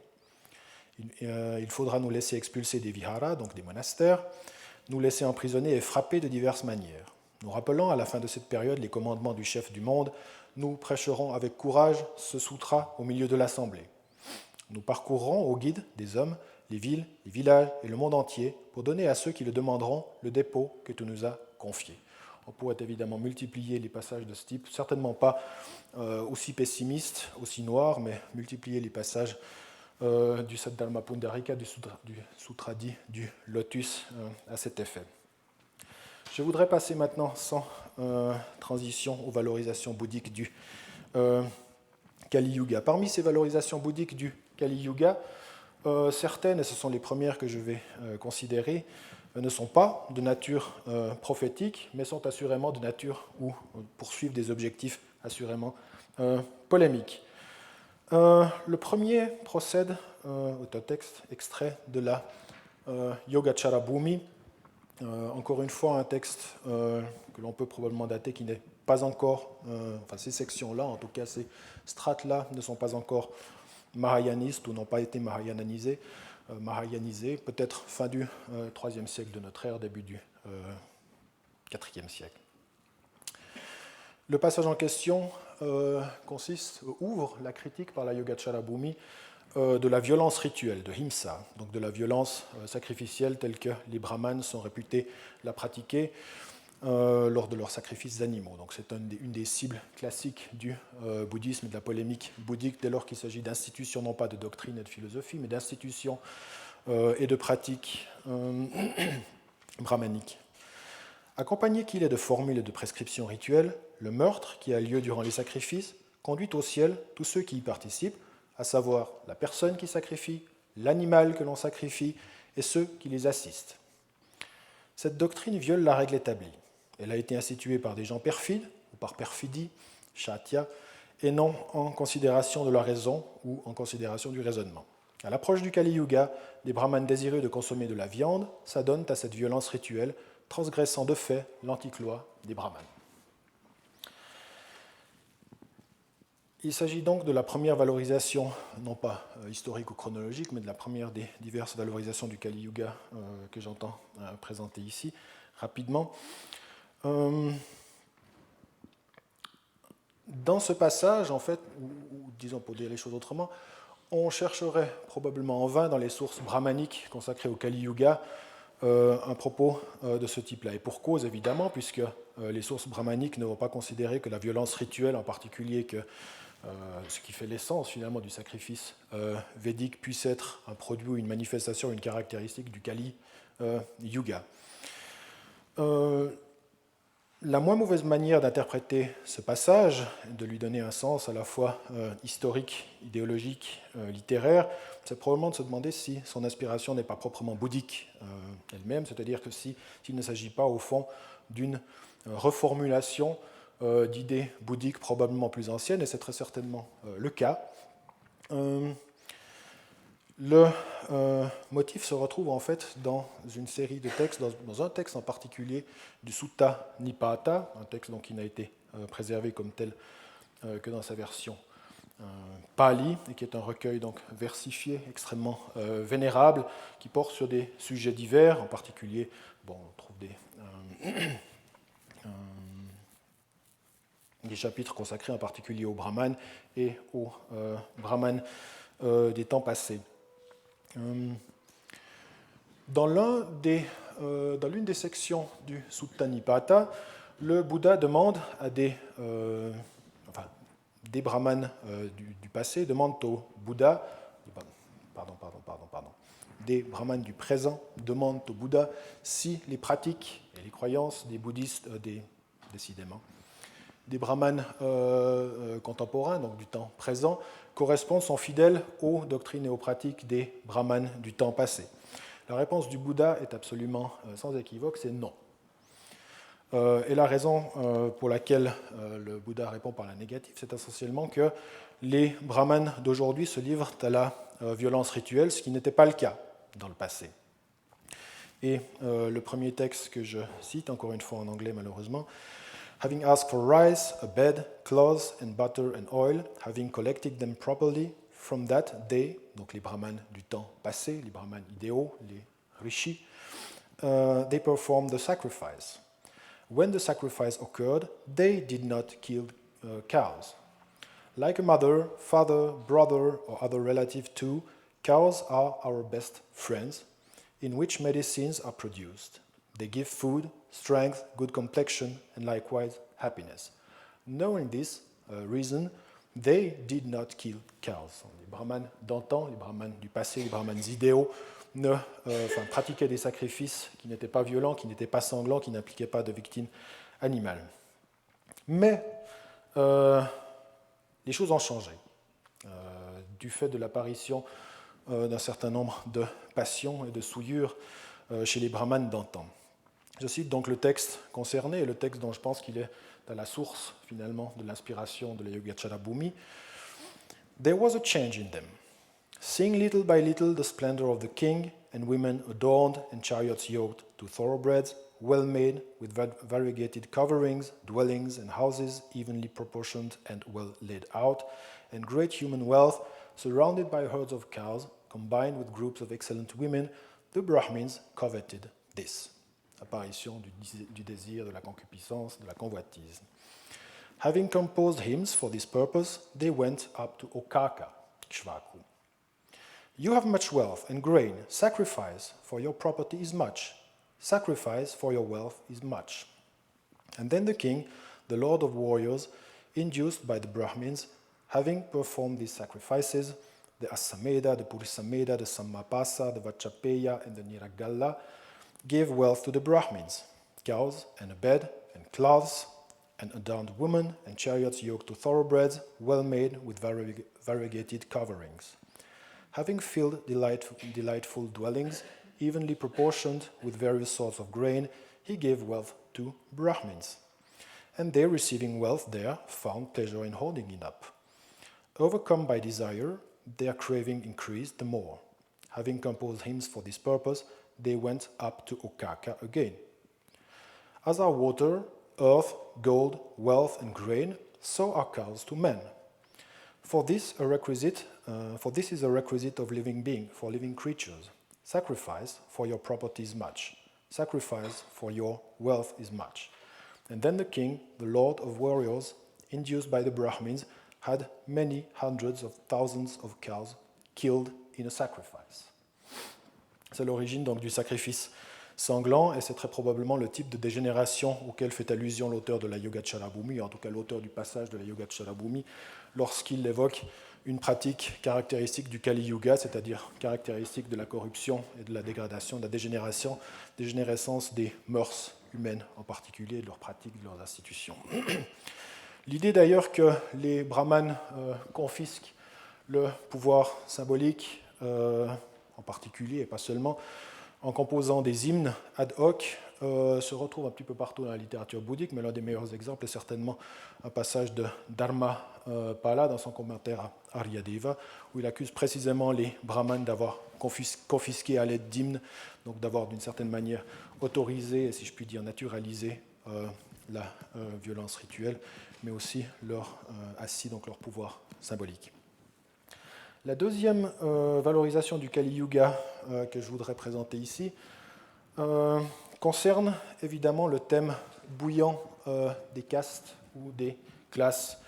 Il faudra nous laisser expulser des viharas, donc des monastères, nous laisser emprisonner et frapper de diverses manières. Nous rappelant à la fin de cette période les commandements du chef du monde, nous prêcherons avec courage ce sutra au milieu de l'assemblée. Nous parcourrons au guide des hommes les villes, les villages et le monde entier pour donner à ceux qui le demanderont le dépôt que tu nous as confié. On pourrait évidemment multiplier les passages de ce type, certainement pas aussi pessimistes, aussi noirs, mais multiplier les passages du Saddharma Pundarika, du sutra dit du lotus à cet effet. Je voudrais passer maintenant sans transition aux valorisations bouddhiques du Kali Yuga. Parmi ces valorisations bouddhiques du Kali Yuga, certaines, et ce sont les premières que je vais considérer, ne sont pas de nature prophétique, mais sont assurément de nature ou poursuivent des objectifs assurément polémiques. Le premier procède au texte extrait de la Yogacara Bhumi, encore une fois un texte que l'on peut probablement dater qui n'est pas encore, enfin ces sections-là, en tout cas ces strates-là ne sont pas encore mahayanistes ou n'ont pas été mahayananisées, peut-être fin du IIIe siècle de notre ère, début du IVe siècle. Le passage en question ouvre la critique par la Yogacara Bhumi de la violence rituelle, de himsa, donc de la violence sacrificielle telle que les brahmanes sont réputés la pratiquer lors de leurs sacrifices animaux. Donc c'est une des cibles classiques du bouddhisme et de la polémique bouddhique dès lors qu'il s'agit d'institutions, non pas de doctrine et de philosophie, mais d'institutions et de pratiques brahmaniques. Accompagné qu'il est de formules et de prescriptions rituelles, le meurtre qui a lieu durant les sacrifices conduit au ciel tous ceux qui y participent, à savoir la personne qui sacrifie, l'animal que l'on sacrifie et ceux qui les assistent. Cette doctrine viole la règle établie. Elle a été instituée par des gens perfides, ou par perfidie, shatya, et non en considération de la raison ou en considération du raisonnement. À l'approche du Kali Yuga, les brahmanes désireux de consommer de la viande s'adonnent à cette violence rituelle, transgressant de fait l'antique loi des brahmanes. Il s'agit donc de la première valorisation, non pas historique ou chronologique, mais de la première des diverses valorisations du Kali Yuga que j'entends présenter ici rapidement. Dans ce passage, en fait, ou disons pour dire les choses autrement, on chercherait probablement en vain dans les sources brahmaniques consacrées au Kali Yuga un propos de ce type-là. Et pour cause, évidemment, puisque les sources brahmaniques ne vont pas considérer que la violence rituelle, en particulier que ce qui fait l'essence finalement du sacrifice védique, puisse être un produit ou une manifestation, une caractéristique du Kali Yuga. La moins mauvaise manière d'interpréter ce passage, de lui donner un sens à la fois historique, idéologique, littéraire, c'est probablement de se demander si son aspiration n'est pas proprement bouddhique elle-même, c'est-à-dire que s'il ne s'agit pas au fond d'une reformulation d'idées bouddhiques probablement plus anciennes, et c'est très certainement le cas. Le motif se retrouve en fait dans une série de textes, dans un texte en particulier du Sutta Nipata, un texte donc, qui n'a été préservé comme tel que dans sa version Pali, et qui est un recueil donc versifié, extrêmement vénérable, qui porte sur des sujets divers, en particulier, bon, on trouve des chapitres consacrés en particulier aux brahmanes et aux brahmanes des temps passés. Dans l'une des sections du Sutta Nipata, le Bouddha demande à des brahmanes du passé, demandent au Bouddha, des brahmanes du présent demandent au Bouddha si les pratiques et les croyances des bouddhistes, décidément, des brahmanes contemporains, donc du temps présent, correspondent, sont fidèles aux doctrines et aux pratiques des brahmanes du temps passé. La réponse du Bouddha est absolument sans équivoque, c'est non. Et la raison pour laquelle le Bouddha répond par la négative, c'est essentiellement que les brahmanes d'aujourd'hui se livrent à la violence rituelle, ce qui n'était pas le cas dans le passé. Et le premier texte que je cite, encore une fois en anglais malheureusement, having asked for rice, a bed, clothes and butter and oil, having collected them properly, from that day, donc les brahmanes du temps passé, les brahmanes idéaux, les rishis, they performed the sacrifice. When the sacrifice occurred, they did not kill cows. Like a mother, father, brother, or other relative too, cows are our best friends, in which medicines are produced. They give food, strength, good complexion, and likewise happiness. Knowing this reason, they did not kill cows. Les brahmanes d'antan, les brahmanes du passé, les brahmanes idéaux, pratiquaient des sacrifices qui n'étaient pas violents, qui n'étaient pas sanglants, qui n'impliquaient pas de victimes animales. Mais les choses ont changé du fait de l'apparition d'un certain nombre de passions et de souillures chez les brahmanes d'antan. Je cite donc le texte concerné, et le texte dont je pense qu'il est à la source finalement de l'inspiration de la Yogacara Bhumi. There was a change in them. Seeing little by little the splendor of the king and women adorned and chariots yoked to thoroughbreds, well made with variegated coverings, dwellings and houses evenly proportioned and well laid out, and great human wealth surrounded by herds of cows, combined with groups of excellent women, the Brahmins coveted this. Apparition du désir, de la concupiscence, de la convoitise. Having composed hymns for this purpose, they went up to Okaka, Kshvaku. You have much wealth and grain. Sacrifice for your property is much. Sacrifice for your wealth is much. And then the king, the lord of warriors, induced by the Brahmins, having performed these sacrifices, the Asameda, the Purisameda, the Sammapasa, the Vachapeya, and the Niragalla, gave wealth to the Brahmins, cows and a bed and cloths, and adorned women and chariots yoked to thoroughbreds, well made with variegated coverings. Having filled delightful dwellings, evenly proportioned with various sorts of grain, he gave wealth to Brahmins. And they, receiving wealth there, found pleasure in holding it up. Overcome by desire, their craving increased the more. Having composed hymns for this purpose, they went up to Okaka again. As are water, earth, gold, wealth, and grain, so are cows to men. For this is a requisite of living being, for living creatures. Sacrifice for your property is much. Sacrifice for your wealth is much. And then the king, the lord of warriors, induced by the Brahmins, had many hundreds of thousands of cows killed in a sacrifice. C'est l'origine donc du sacrifice sanglant, et c'est très probablement le type de dégénération auquel fait allusion l'auteur de la Yogacara Bhumi, en tout cas l'auteur du passage de la Yogacara Bhumi, lorsqu'il évoque une pratique caractéristique du Kali Yuga, c'est-à-dire caractéristique de la corruption et de la dégradation, de la dégénérescence des mœurs humaines en particulier, de leurs pratiques, de leurs institutions. L'idée d'ailleurs que les brahmanes confisquent le pouvoir symbolique, en particulier et pas seulement, en composant des hymnes ad hoc, se retrouve un petit peu partout dans la littérature bouddhique, mais l'un des meilleurs exemples est certainement un passage de Dharma Pala dans son commentaire à Aryadeva, où il accuse précisément les brahmanes d'avoir confisqué à l'aide d'hymnes, donc d'avoir d'une certaine manière autorisé, et si je puis dire naturalisé, la violence rituelle, mais aussi assis donc leur pouvoir symbolique. La deuxième valorisation du Kali Yuga que je voudrais présenter ici concerne évidemment le thème bouillant des castes ou des classes,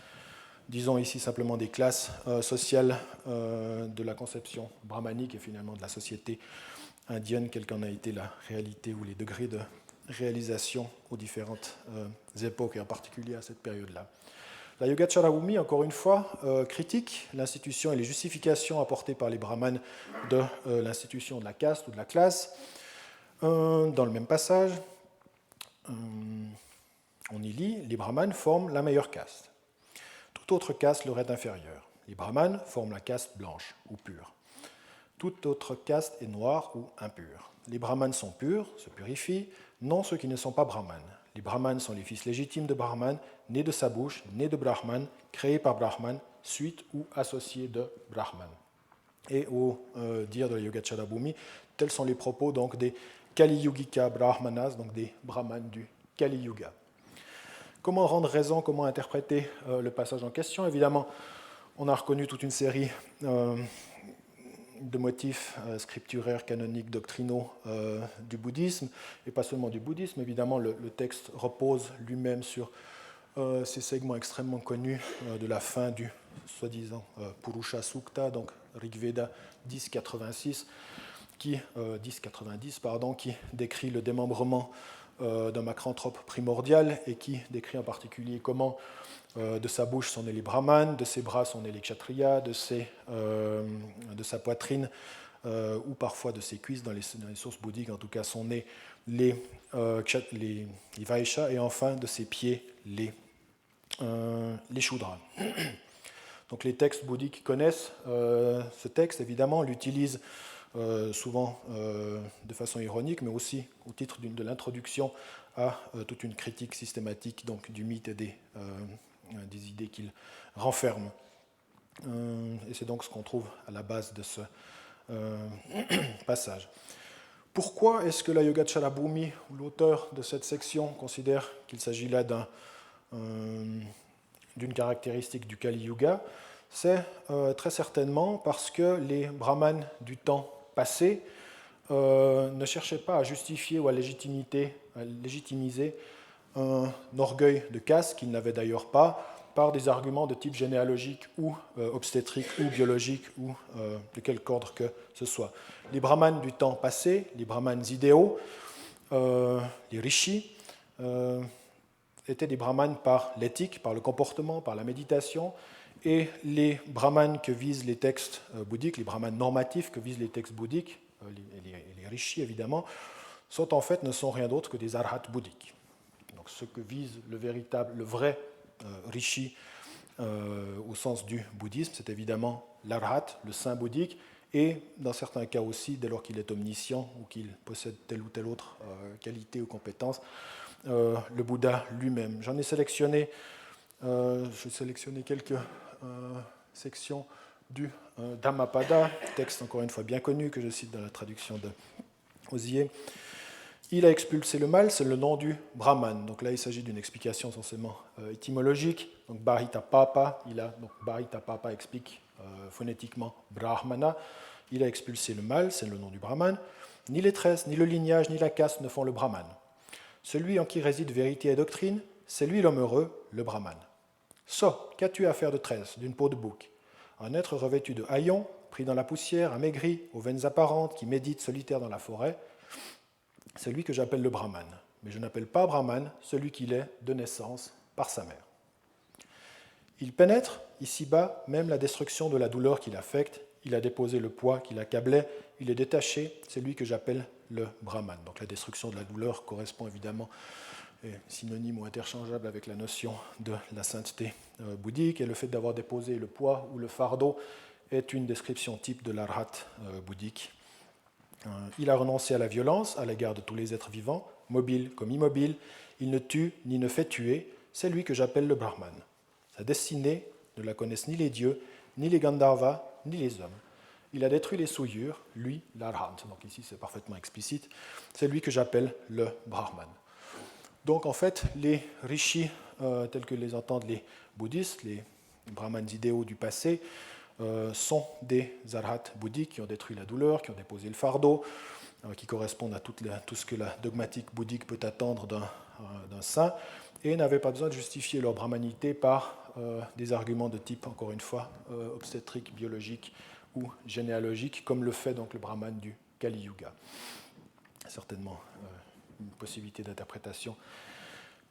disons ici simplement des classes sociales de la conception brahmanique et finalement de la société indienne, quelle qu'en a été la réalité ou les degrés de réalisation aux différentes époques et en particulier à cette période-là. La Yogacara Bhumi, encore une fois, critique l'institution et les justifications apportées par les brahmanes de l'institution de la caste ou de la classe. Dans le même passage, on y lit « Les brahmanes forment la meilleure caste. Toute autre caste leur est inférieure. Les brahmanes forment la caste blanche ou pure. Toute autre caste est noire ou impure. Les brahmanes sont purs, se purifient, non ceux qui ne sont pas brahmanes. Les brahmanes sont les fils légitimes de Brahman, nés de sa bouche, nés de Brahman, créés par Brahman, suite ou associés de Brahman. » Et au dire de la Yogacara Bhumi, tels sont les propos donc des Kali Yugika Brahmanas, donc des brahmanes du Kali Yuga. Comment rendre raison, comment interpréter le passage en question? Évidemment, on a reconnu toute une série de motifs scripturaires, canoniques, doctrinaux du bouddhisme, et pas seulement du bouddhisme. Évidemment, le texte repose lui-même sur ces segments extrêmement connus de la fin du soi-disant Purusha Sukta, donc Rigveda 10.90, qui décrit le démembrement d'un macranthrope primordial et qui décrit en particulier comment De sa bouche sont nés les brahmanes, de ses bras sont nés les kshatriyas, de sa poitrine ou parfois de ses cuisses, dans les sources bouddhiques en tout cas, sont nés les vaishas, et enfin de ses pieds les shudras. Donc les textes bouddhiques connaissent ce texte, évidemment, l'utilisent souvent de façon ironique, mais aussi au titre de l'introduction à toute une critique systématique donc, du mythe et des idées qu'il renferme. Et c'est donc ce qu'on trouve à la base de ce passage. Pourquoi est-ce que la Yogacara Bhumi, ou l'auteur de cette section, considère qu'il s'agit là d'une caractéristique du Kali Yuga? C'est très certainement parce que les brahmanes du temps passé ne cherchaient pas à justifier ou à légitimiser un orgueil de caste qu'ils n'avaient d'ailleurs pas, par des arguments de type généalogique ou obstétrique ou biologique ou de quelque ordre que ce soit. Les brahmanes du temps passé, les brahmanes idéaux, les rishis, étaient des brahmanes par l'éthique, par le comportement, par la méditation, et les brahmanes que visent les textes bouddhiques, les brahmanes normatifs que visent les textes bouddhiques, les rishis évidemment, ne sont rien d'autre que des arhats bouddhiques. Donc ce que vise le vrai rishi au sens du bouddhisme, c'est évidemment l'arhat, le saint bouddhique, et dans certains cas aussi, dès lors qu'il est omniscient ou qu'il possède telle ou telle autre qualité ou compétence, le Bouddha lui-même. J'en ai sélectionné, quelques sections du Dhammapada, texte encore une fois bien connu que je cite dans la traduction de Osier. Il a expulsé le mal, c'est le nom du Brahman. Donc là, il s'agit d'une explication essentiellement étymologique. Donc Bahita Papa, Bahita Papa explique phonétiquement Brahmana. Il a expulsé le mal, c'est le nom du Brahman. Ni les tresses, ni le lignage, ni la caste ne font le Brahman. Celui en qui réside vérité et doctrine, c'est lui l'homme heureux, le Brahman. So, qu'as-tu à faire de tresse, d'une peau de bouc? Un être revêtu de haillons, pris dans la poussière, amaigri, aux veines apparentes, qui médite solitaire dans la forêt, c'est lui que j'appelle le Brahman. Mais je n'appelle pas Brahman celui qu'il est de naissance par sa mère. Il pénètre, ici-bas, même la destruction de la douleur qui l'affecte. Il a déposé le poids qui l'accablait. Il est détaché, c'est lui que j'appelle le Brahman. Donc la destruction de la douleur correspond évidemment, est synonyme ou interchangeable avec la notion de la sainteté bouddhique. Et le fait d'avoir déposé le poids ou le fardeau est une description type de l'arhat bouddhique. Il a renoncé à la violence à l'égard de tous les êtres vivants, mobiles comme immobiles. Il ne tue ni ne fait tuer. C'est lui que j'appelle le Brahman. Sa destinée ne la connaissent ni les dieux, ni les Gandharvas, ni les hommes. Il a détruit les souillures, lui, l'Arhat. Donc ici, c'est parfaitement explicite. C'est lui que j'appelle le Brahman. Donc en fait, les rishis, tels que les entendent les bouddhistes, les brahmanes idéaux du passé, sont des arhats bouddhiques qui ont détruit la douleur, qui ont déposé le fardeau, qui correspondent à tout ce que la dogmatique bouddhique peut attendre d'un saint, et n'avaient pas besoin de justifier leur brahmanité par des arguments de type, encore une fois, obstétrique, biologique ou généalogique, comme le fait donc le brahman du Kali Yuga. Certainement une possibilité d'interprétation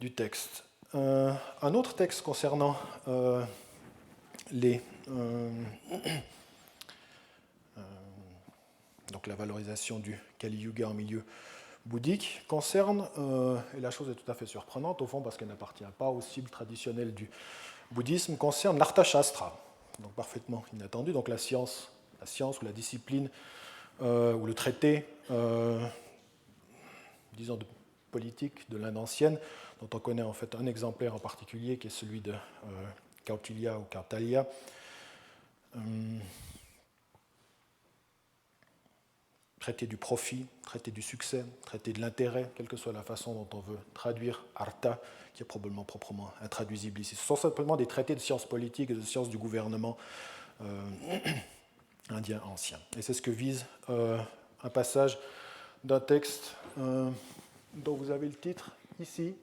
du texte. Un autre texte concernant donc la valorisation du Kali Yuga en milieu bouddhique concerne, et la chose est tout à fait surprenante au fond parce qu'elle n'appartient pas au cible traditionnel du bouddhisme, concerne l'Arthashastra, donc parfaitement inattendu, donc la science ou la discipline ou le traité, disons, de politique de l'Inde ancienne, dont on connaît en fait un exemplaire en particulier qui est celui de Kautilya ou Kautalya. Traité du profit, traité du succès, traité de l'intérêt, quelle que soit la façon dont on veut traduire Artha, qui est probablement proprement intraduisible ici. Ce sont simplement des traités de sciences politiques et de sciences du gouvernement indien ancien. Et c'est ce que vise un passage d'un texte dont vous avez le titre ici,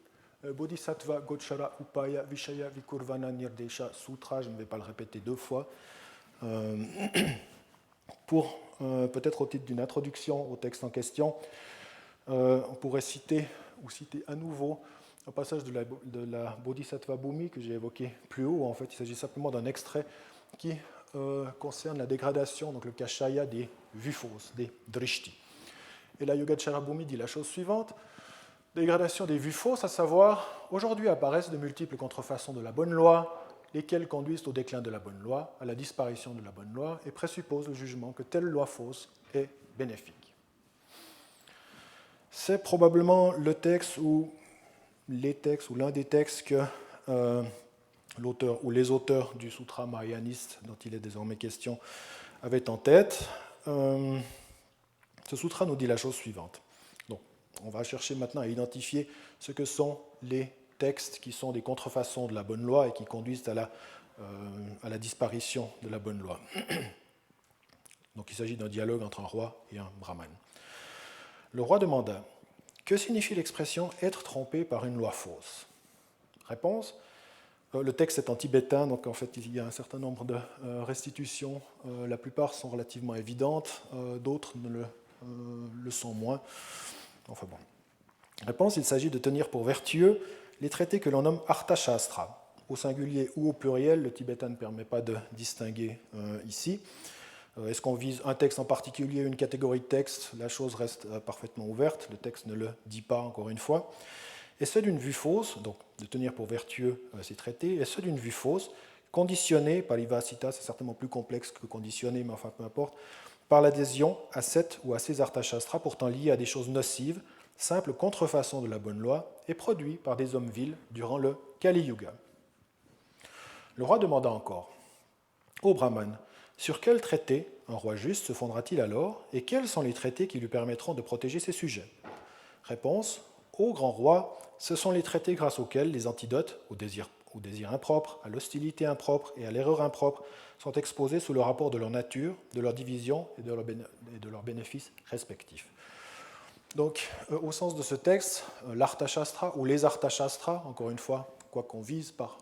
Bodhisattva Gochara Upaya Vishaya Vikurvana Nirdesha Sutra, je ne vais pas le répéter deux fois, pour peut-être au titre d'une introduction au texte en question, on pourrait citer à nouveau un passage de la Bodhisattva Bhumi que j'ai évoqué plus haut. En fait, il s'agit simplement d'un extrait qui concerne la dégradation, donc le kashaya des vues fausses, des drishti. Et la Yogacara Bhumi dit la chose suivante: dégradation des vues fausses, à savoir, aujourd'hui apparaissent de multiples contrefaçons de la bonne loi, lesquelles conduisent au déclin de la bonne loi, à la disparition de la bonne loi, et présupposent le jugement que telle loi fausse est bénéfique. C'est probablement le texte ou les textes ou l'un des textes que l'auteur ou les auteurs du sutra mahayaniste dont il est désormais question avaient en tête. Ce sutra nous dit la chose suivante. Donc, on va chercher maintenant à identifier ce que sont les textes qui sont des contrefaçons de la bonne loi et qui conduisent à la disparition de la bonne loi. Donc il s'agit d'un dialogue entre un roi et un brahman. Le roi demanda: que signifie l'expression « être trompé par une loi fausse » ? Réponse: le texte est en tibétain, donc en fait il y a un certain nombre de restitutions. La plupart sont relativement évidentes, d'autres le sont moins. Enfin bon. Réponse: il s'agit de tenir pour vertueux les traités que l'on nomme Arthashastra. Au singulier ou au pluriel, le tibétain ne permet pas de distinguer ici. Est-ce qu'on vise un texte en particulier, une catégorie de textes? La chose reste parfaitement ouverte, le texte ne le dit pas encore une fois. Et ceux d'une vue fausse, donc de tenir pour vertueux ces traités, et ceux d'une vue fausse, conditionnés, palivasita, c'est certainement plus complexe que conditionné, mais enfin peu importe, par l'adhésion à cette ou à ces arthashastras pourtant liés à des choses nocives, simple contrefaçon de la bonne loi, et produits par des hommes vils durant le Kali Yuga. Le roi demanda encore: ô Brahman, sur quel traité un roi juste se fondera-t-il alors, et quels sont les traités qui lui permettront de protéger ses sujets? Réponse: ô grand roi, ce sont les traités grâce auxquels les antidotes au désir impropre, à l'hostilité impropre et à l'erreur impropre sont exposés sous le rapport de leur nature, de leur division et de leurs bénéfices respectifs. Donc, au sens de ce texte, l'Arthashastra ou les Arthashastras, encore une fois, quoi qu'on vise par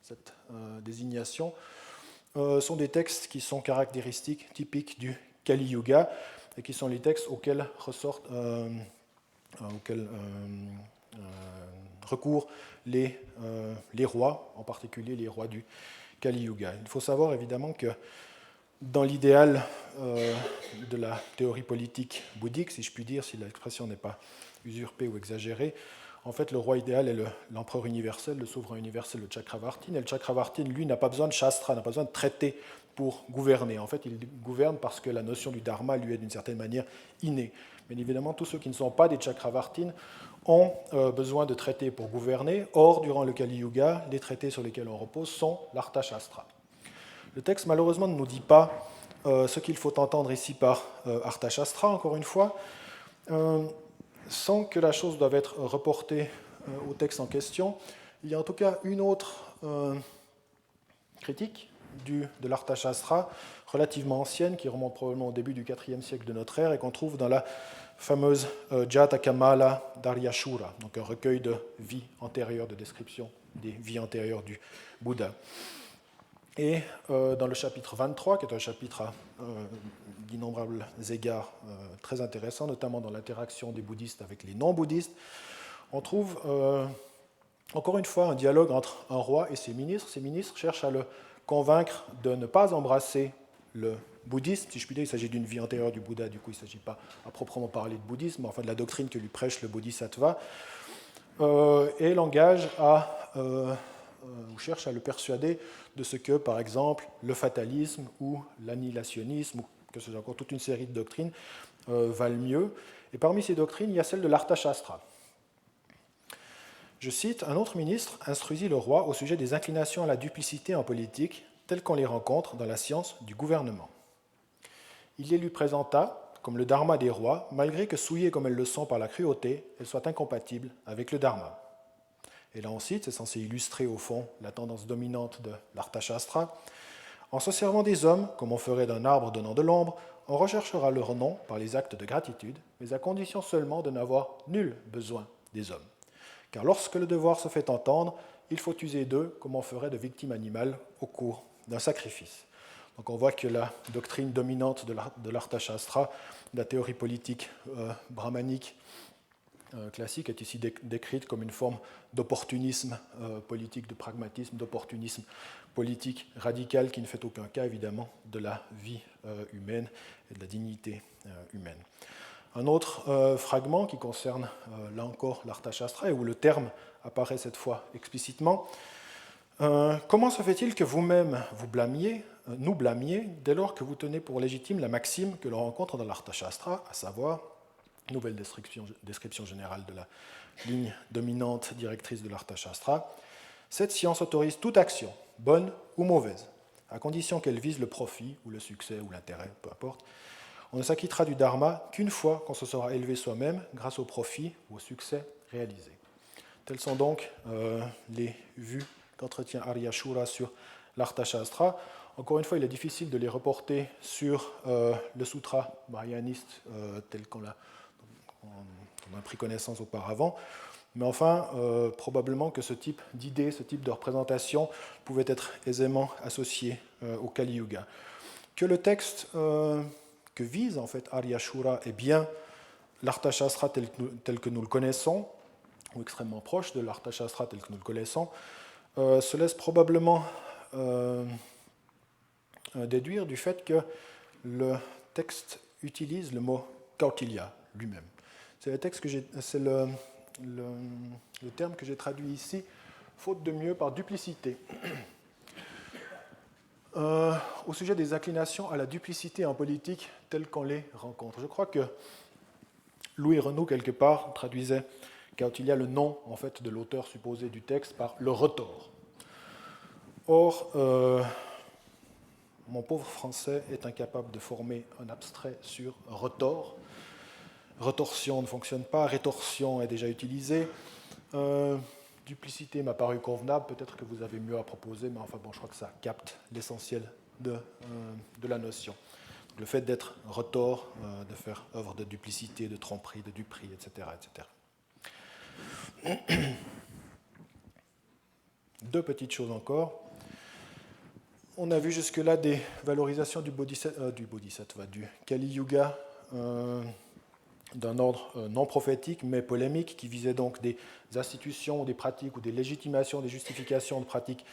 cette désignation, sont des textes qui sont caractéristiques, typiques du Kali Yuga, et qui sont les textes auxquels recourent les rois, en particulier les rois du Kali Yuga. Il faut savoir évidemment que dans l'idéal de la théorie politique bouddhique, si je puis dire, si l'expression n'est pas usurpée ou exagérée, en fait, le roi idéal est l'empereur universel, le souverain universel, le Chakravartin. Et le Chakravartin, lui, n'a pas besoin de shastra, n'a pas besoin de traité pour gouverner. En fait, il gouverne parce que la notion du dharma lui est d'une certaine manière innée. Mais évidemment, tous ceux qui ne sont pas des Chakravartins ont besoin de traités pour gouverner. Or, durant le Kali Yuga, les traités sur lesquels on repose sont l'Arthashastra. Le texte, malheureusement, ne nous dit pas ce qu'il faut entendre ici par Arthashastra, encore une fois. Sans que la chose doive être reportée au texte en question, il y a en tout cas une autre critique de l'Arthashastra, relativement ancienne, qui remonte probablement au début du IVe siècle de notre ère et qu'on trouve dans la fameuse Jatakamala d'Aryashura, donc un recueil de vies antérieures, de description des vies antérieures du Bouddha. Et dans le chapitre 23, qui est un chapitre à d'innombrables égards très intéressant, notamment dans l'interaction des bouddhistes avec les non-bouddhistes, on trouve encore une fois un dialogue entre un roi et ses ministres. Ces ministres cherchent à le convaincre de ne pas embrasser le bouddhisme. Si je puis dire, il s'agit d'une vie antérieure du Bouddha, du coup il ne s'agit pas à proprement parler de bouddhisme, mais enfin de la doctrine que lui prêche le bodhisattva, et l'engage ou cherche à le persuader de ce que, par exemple, le fatalisme ou l'annihilationnisme, ou que ce soit encore toute une série de doctrines, valent mieux. Et parmi ces doctrines, il y a celle de l'Arthashastra. Je cite: un autre ministre instruisit le roi au sujet des inclinations à la duplicité en politique, telles qu'on les rencontre dans la science du gouvernement. Il les lui présenta comme le dharma des rois, malgré que souillées comme elles le sont par la cruauté, elles soient incompatibles avec le dharma. Et là on cite, c'est censé illustrer au fond la tendance dominante de l'Arthashastra. En se servant des hommes, comme on ferait d'un arbre donnant de l'ombre, on recherchera leur nom par les actes de gratitude, mais à condition seulement de n'avoir nul besoin des hommes. Car lorsque le devoir se fait entendre, il faut user d'eux comme on ferait de victimes animales au cours d'un sacrifice. Donc on voit que la doctrine dominante de l'Arthashastra, de la théorie politique brahmanique, classique est ici décrite comme une forme d'opportunisme politique, de pragmatisme, d'opportunisme politique radical qui ne fait aucun cas, évidemment, de la vie humaine et de la dignité humaine. Un autre fragment qui concerne, là encore, l'Arthashastra, et où le terme apparaît cette fois explicitement. Comment se fait-il que vous-même vous blâmiez, nous blâmiez, dès lors que vous tenez pour légitime la maxime que l'on rencontre dans l'Arthashastra, à savoir, nouvelle description générale de la ligne dominante directrice de l'Arthashastra, cette science autorise toute action, bonne ou mauvaise, à condition qu'elle vise le profit ou le succès ou l'intérêt, peu importe. On ne s'acquittera du dharma qu'une fois qu'on se sera élevé soi-même grâce au profit ou au succès réalisé. Telles sont donc les vues qu'entretient Aryashura sur l'Arthashastra. Encore une fois, il est difficile de les reporter sur le sutra mahayaniste tel qu'on a pris connaissance auparavant. Mais enfin, probablement que ce type d'idée, ce type de représentation pouvait être aisément associé au Kali Yuga. Que le texte que vise en fait Aryashura est bien l'Arthashastra tel que nous le connaissons, ou extrêmement proche de l'Arthashastra tel que nous le connaissons, se laisse probablement déduire du fait que le texte utilise le mot Kautilya lui-même. C'est le terme que j'ai traduit ici, faute de mieux, par duplicité. Au sujet des inclinations à la duplicité en politique telles qu'on les rencontre. Je crois que Louis Renaud, quelque part, traduisait Kautilya, le nom en fait, de l'auteur supposé du texte, par le retors. Or, mon pauvre français est incapable de former un abstrait sur retors. Retorsion ne fonctionne pas, rétorsion est déjà utilisée. Duplicité m'a paru convenable, peut-être que vous avez mieux à proposer, mais enfin bon, je crois que ça capte l'essentiel de la notion. Donc, le fait d'être retors, de faire œuvre de duplicité, de tromperie, de duperie, etc. Deux petites choses encore. On a vu jusque-là des valorisations du Bodhisattva, du Kali Yuga, d'un ordre non prophétique mais polémique, qui visait donc des institutions ou des pratiques ou des légitimations, des justifications de pratiques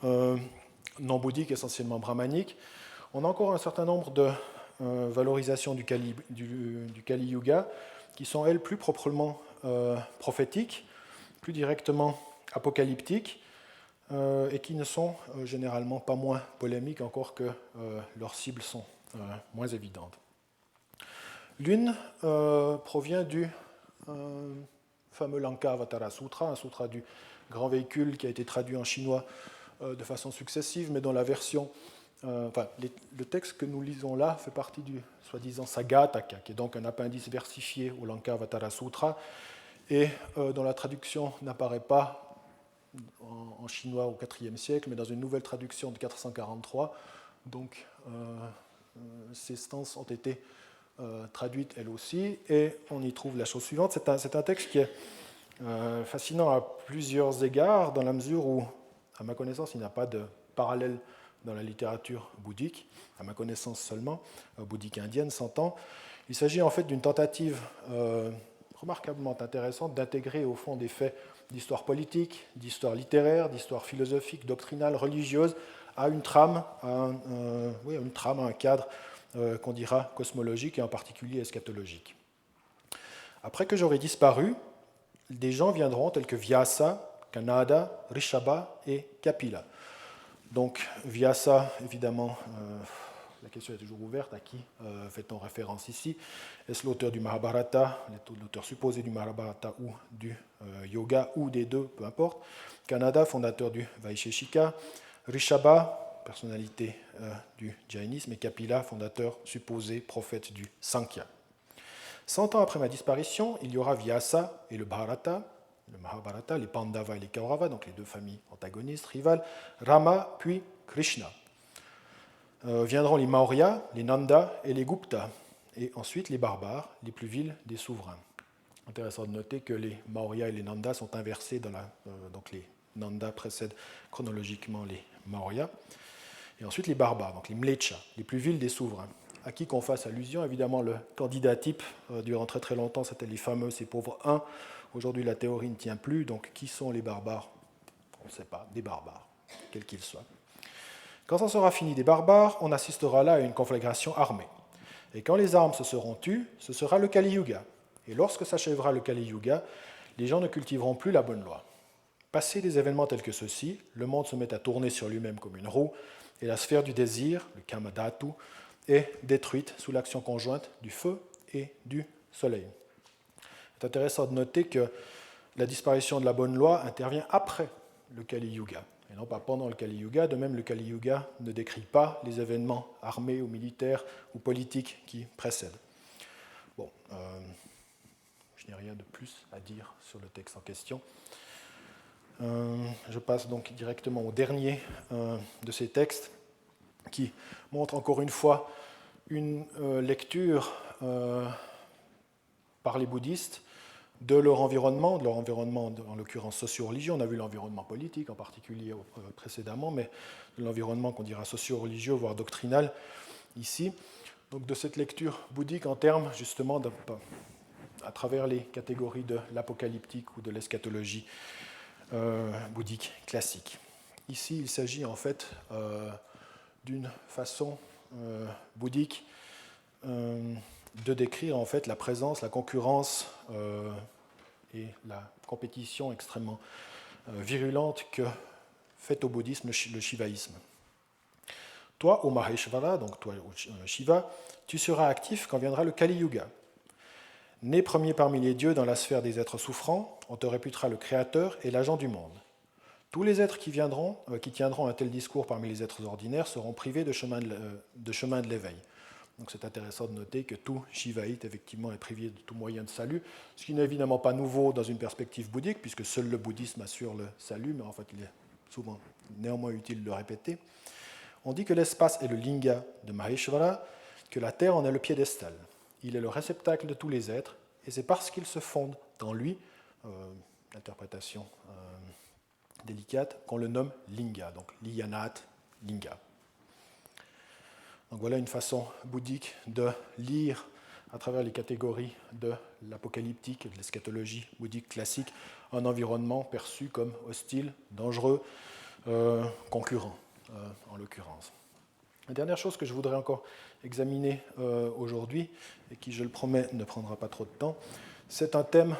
non bouddhiques, essentiellement brahmaniques. On a encore un certain nombre de valorisations du Kali Yuga qui sont, elles, plus proprement prophétiques, plus directement apocalyptiques, et qui ne sont généralement pas moins polémiques, encore que leurs cibles sont moins évidentes. L'une provient du fameux Lankavatara Sutra, un sutra du grand véhicule qui a été traduit en chinois de façon successive, mais dont la version, le texte que nous lisons là fait partie du soi-disant Sagataka, qui est donc un appendice versifié au Lankavatara Sutra, et dont la traduction n'apparaît pas en chinois au IVe siècle, mais dans une nouvelle traduction de 443. Donc, ces stances ont été traduites elles aussi, et on y trouve la chose suivante. C'est un texte qui est fascinant à plusieurs égards, dans la mesure où, à ma connaissance, il n'y a pas de parallèle dans la littérature bouddhique, à ma connaissance seulement, bouddhique indienne, s'entend. Il s'agit en fait d'une tentative remarquablement intéressante d'intégrer au fond des faits d'histoire politique, d'histoire littéraire, d'histoire philosophique, doctrinale, religieuse, à une trame, à un cadre qu'on dira cosmologique et en particulier eschatologique. Après que j'aurai disparu, des gens viendront tels que Vyasa, Kanada, Rishabha et Kapila. Donc Vyasa, évidemment, la question est toujours ouverte, à qui fait-on référence ici? Est-ce l'auteur du Mahabharata, l'auteur supposé du Mahabharata ou du yoga, ou des deux, peu importe. Kanada, fondateur du Vaisheshika. Rishabha, personnalité du jainisme, et Kapila, fondateur supposé, prophète du Sankhya. 100 ans après ma disparition, il y aura Vyasa et le Mahabharata, les Pandava et les Kaurava, donc les deux familles antagonistes, rivales, Rama, puis Krishna. Viendront les Maurya, les Nanda et les Gupta, et ensuite les barbares, les plus vils des souverains. Intéressant de noter que les Maurya et les Nanda sont inversés, donc les Nanda précèdent chronologiquement les Maurya, et ensuite les barbares, donc les Mlecha, les plus vils des souverains. à qui qu'on fasse allusion. Évidemment, le candidat type, durant très très longtemps, c'était les fameux ces pauvres uns. Aujourd'hui, la théorie ne tient plus. Donc, qui sont les barbares? On ne sait pas, des barbares, quels qu'ils soient. Quand on sera fini des barbares, on assistera là à une conflagration armée. Et quand les armes se seront tues, ce sera le Kali Yuga. Et lorsque s'achèvera le Kali Yuga, les gens ne cultiveront plus la bonne loi. Passé des événements tels que ceux-ci, le monde se met à tourner sur lui-même comme une roue, et la sphère du désir, le Kamadhatu, est détruite sous l'action conjointe du feu et du soleil. C'est intéressant de noter que la disparition de la bonne loi intervient après le Kali Yuga, et non pas pendant le Kali Yuga. De même, le Kali Yuga ne décrit pas les événements armés ou militaires ou politiques qui précèdent. Bon, je n'ai rien de plus à dire sur le texte en question. Je passe donc directement au dernier de ces textes qui montre encore une fois une lecture par les bouddhistes de leur environnement en l'occurrence socio-religieux. On a vu l'environnement politique en particulier précédemment, mais de l'environnement qu'on dira socio-religieux, voire doctrinal ici. Donc de cette lecture bouddhique en termes justement à travers les catégories de l'apocalyptique ou de l'eschatologie bouddhique classique. Ici, il s'agit en fait d'une façon bouddhique de décrire en fait la présence, la concurrence et la compétition extrêmement virulente que fait au bouddhisme le shivaïsme. Toi, ô Maheshvara, donc toi, Shiva, tu seras actif quand viendra le Kali Yuga. Né premier parmi les dieux dans la sphère des êtres souffrants, on te réputera le créateur et l'agent du monde. Tous les êtres qui tiendront un tel discours parmi les êtres ordinaires seront privés de chemin de l'éveil. Donc c'est intéressant de noter que tout shivaïte effectivement est privé de tout moyen de salut, ce qui n'est évidemment pas nouveau dans une perspective bouddhique, puisque seul le bouddhisme assure le salut, mais en fait il est souvent néanmoins utile de le répéter. On dit que l'espace est le linga de Maheshvara, que la terre en est le piédestal. Il est le réceptacle de tous les êtres, et c'est parce qu'ils se fondent dans lui, l'interprétation délicate, qu'on le nomme linga, donc liyanat linga. Donc voilà une façon bouddhique de lire à travers les catégories de l'apocalyptique et de l'eschatologie bouddhique classique un environnement perçu comme hostile, dangereux, concurrent en l'occurrence. La dernière chose que je voudrais encore examiner aujourd'hui, et qui, je le promets, ne prendra pas trop de temps, c'est un thème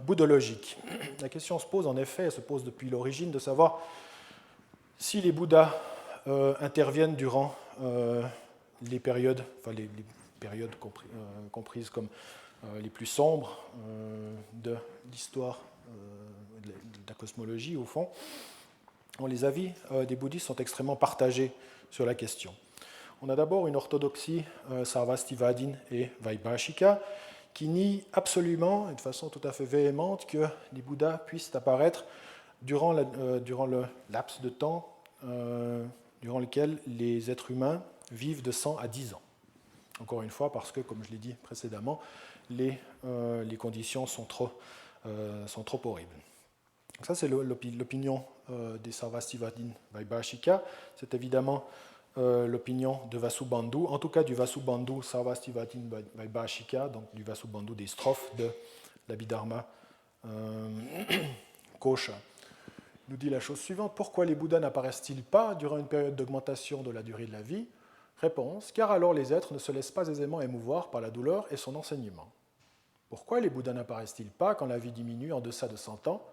bouddhologique. La question se pose en effet, elle se pose depuis l'origine, de savoir si les Bouddhas interviennent durant les périodes comprises comme les plus sombres de l'histoire de la cosmologie, au fond. Les avis des bouddhistes sont extrêmement partagés sur la question. On a d'abord une orthodoxie Sarvastivadin et Vaibhashika qui nie absolument, et de façon tout à fait véhémente, que les Bouddhas puissent apparaître durant le laps de temps durant lequel les êtres humains vivent de 100 à 10 ans. Encore une fois, parce que, comme je l'ai dit précédemment, les conditions sont trop horribles. Donc ça, c'est l'opinion des Sarvastivadin Vaibhashika. C'est évidemment l'opinion de Vasubandhu, en tout cas du Vasubandhu Sarvastivadin Vaibhashika, donc du Vasubandhu des strophes de l'Abhidharma Kosha. Nous dit la chose suivante: pourquoi les Bouddhas n'apparaissent-ils pas durant une période d'augmentation de la durée de la vie? Réponse: car alors les êtres ne se laissent pas aisément émouvoir par la douleur et son enseignement. Pourquoi les Bouddhas n'apparaissent-ils pas quand la vie diminue en deçà de 100 ans?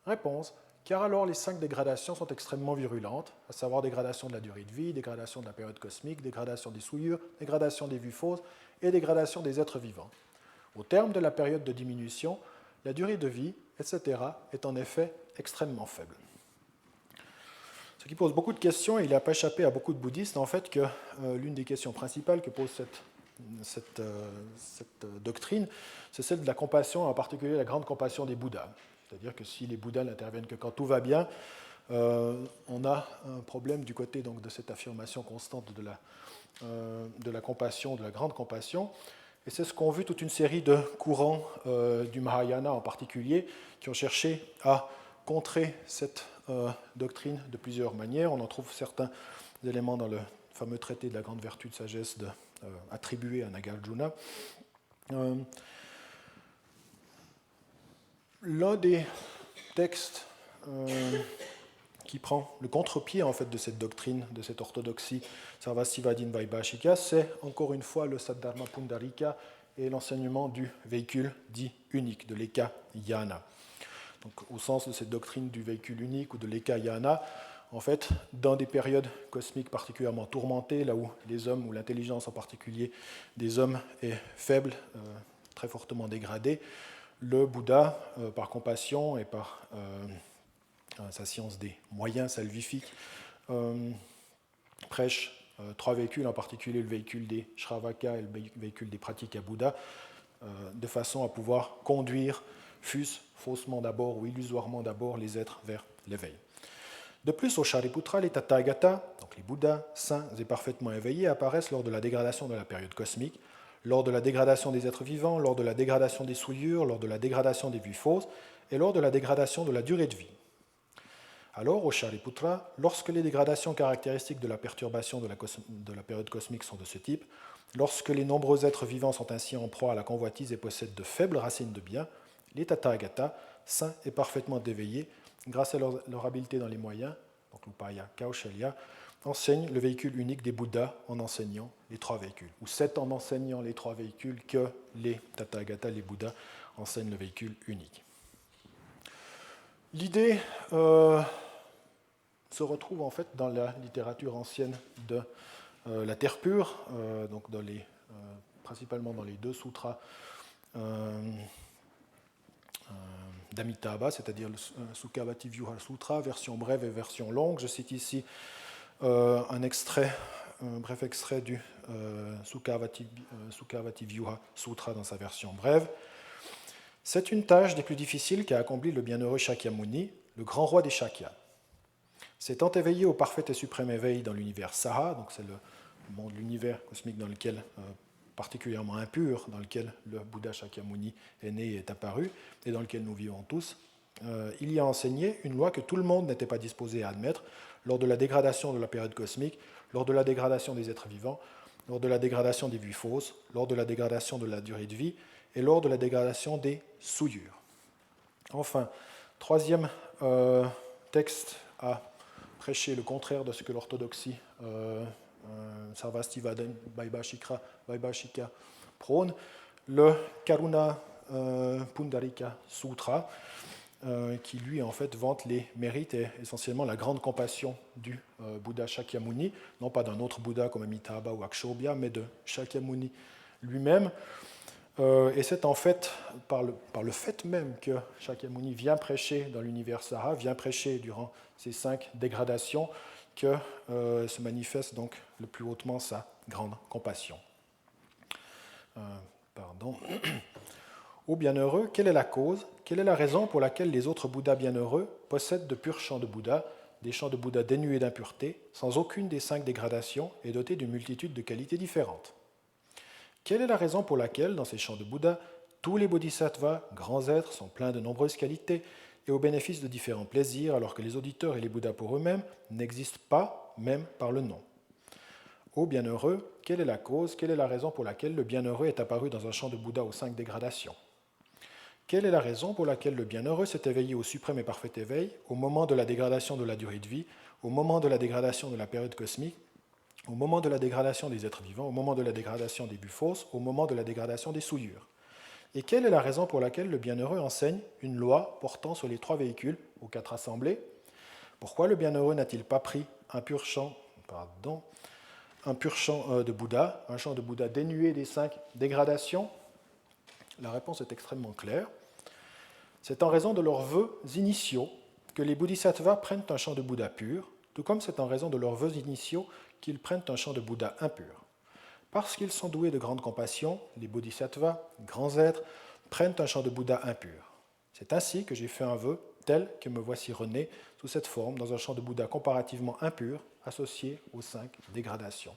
Réponse: car alors les 5 dégradations sont extrêmement virulentes, à savoir dégradation de la durée de vie, dégradation de la période cosmique, dégradation des souillures, dégradation des vues fausses et dégradation des êtres vivants. Au terme de la période de diminution, la durée de vie, etc., est en effet extrêmement faible. Ce qui pose beaucoup de questions, et il n'a pas échappé à beaucoup de bouddhistes, en fait, que l'une des questions principales que pose cette doctrine, c'est celle de la compassion, en particulier la grande compassion des Bouddhas. C'est-à-dire que si les Bouddhas n'interviennent que quand tout va bien, on a un problème du côté donc, de cette affirmation constante de la compassion, de la grande compassion. Et c'est ce qu'ont vu toute une série de courants du Mahayana en particulier, qui ont cherché à contrer cette doctrine de plusieurs manières. On en trouve certains éléments dans le fameux traité de la grande vertu de sagesse attribué à Nagarjuna. L'un des textes qui prend le contre-pied en fait de cette doctrine, de cette orthodoxie Sarvastivadin Vaibhashika, c'est encore une fois le Saddharma Pundarika et l'enseignement du véhicule dit unique, de l'Eka Yana. Donc, au sens de cette doctrine du véhicule unique ou de l'Eka Yana, en fait, dans des périodes cosmiques particulièrement tourmentées, là où les hommes, ou l'intelligence en particulier des hommes est faible, très fortement dégradée, le Bouddha, par compassion et par sa science des moyens salvifiques, prêche trois véhicules, en particulier le véhicule des Shravaka et le véhicule des Pratika Bouddha, de façon à pouvoir conduire, fût-ce faussement d'abord ou illusoirement d'abord, les êtres vers l'éveil. De plus, au Shariputra, les Tathagata, donc les Bouddhas saints et parfaitement éveillés, apparaissent lors de la dégradation de la période cosmique, lors de la dégradation des êtres vivants, lors de la dégradation des souillures, lors de la dégradation des vues fausses et lors de la dégradation de la durée de vie. Alors, au Shariputra, lorsque les dégradations caractéristiques de la perturbation de la période cosmique sont de ce type, lorsque les nombreux êtres vivants sont ainsi en proie à la convoitise et possèdent de faibles racines de bien, les Tathagata, saints et parfaitement éveillés, grâce à leur habileté dans les moyens, donc l'Upaya Kaushalya, enseignent le véhicule unique des Bouddhas en enseignant les trois véhicules. Ou c'est en enseignant les trois véhicules que les Tathagata, les Bouddhas, enseignent le véhicule unique. L'idée se retrouve en fait dans la littérature ancienne de la Terre pure, donc principalement dans les deux sutras d'Amitabha, c'est-à-dire le Sukhavati Vyuha Sutra, version brève et version longue. Je cite ici un bref extrait du Sukhavati Vyuha Sutra dans sa version brève. C'est une tâche des plus difficiles qu'a accompli le bienheureux Shakyamuni, le grand roi des Shakyas. S'étant éveillé au parfait et suprême éveil dans l'univers Saha, donc c'est le monde, l'univers cosmique dans lequel, particulièrement impur, dans lequel le Bouddha Shakyamuni est né et est apparu, et dans lequel nous vivons tous, il y a enseigné une loi que tout le monde n'était pas disposé à admettre lors de la dégradation de la période cosmique, lors de la dégradation des êtres vivants, lors de la dégradation des vues fausses, lors de la dégradation de la durée de vie et lors de la dégradation des souillures. Enfin, troisième texte à prêcher le contraire de ce que l'orthodoxie Sarvastivadin Vaibhashika prône, le Karuna Pundarika Sutra, qui lui en fait vante les mérites et essentiellement la grande compassion du Bouddha Shakyamuni, non pas d'un autre Bouddha comme Amitabha ou Akshobhya, mais de Shakyamuni lui-même. Et c'est en fait par le fait même que Shakyamuni vient prêcher dans l'univers Saha, vient prêcher durant ces 5 dégradations, que se manifeste donc le plus hautement sa grande compassion. Ô bienheureux, quelle est la cause, quelle est la raison pour laquelle les autres Bouddhas bienheureux possèdent de purs champs de Bouddha, des champs de Bouddha dénués d'impureté, sans aucune des 5 dégradations et dotés d'une multitude de qualités différentes? Quelle est la raison pour laquelle, dans ces champs de Bouddha, tous les bodhisattvas, grands êtres, sont pleins de nombreuses qualités et au bénéfice de différents plaisirs, alors que les auditeurs et les Bouddhas pour eux-mêmes n'existent pas, même par le nom? Ô bienheureux, quelle est la cause, quelle est la raison pour laquelle le bienheureux est apparu dans un champ de Bouddha aux 5 dégradations? Quelle est la raison pour laquelle le bienheureux s'est éveillé au suprême et parfait éveil, au moment de la dégradation de la durée de vie, au moment de la dégradation de la période cosmique, au moment de la dégradation des êtres vivants, au moment de la dégradation des vues fausses, au moment de la dégradation des souillures? Et quelle est la raison pour laquelle le bienheureux enseigne une loi portant sur les 3 véhicules aux 4 assemblées? Pourquoi le bienheureux n'a-t-il pas pris un pur champ de Bouddha, un champ de Bouddha dénué des 5 dégradations? La réponse est extrêmement claire. C'est en raison de leurs vœux initiaux que les bodhisattvas prennent un champ de Bouddha pur, tout comme c'est en raison de leurs vœux initiaux qu'ils prennent un champ de Bouddha impur. Parce qu'ils sont doués de grande compassion, les bodhisattvas, grands êtres, prennent un champ de Bouddha impur. C'est ainsi que j'ai fait un vœu tel que me voici rené sous cette forme dans un champ de Bouddha comparativement impur, associé aux 5 dégradations.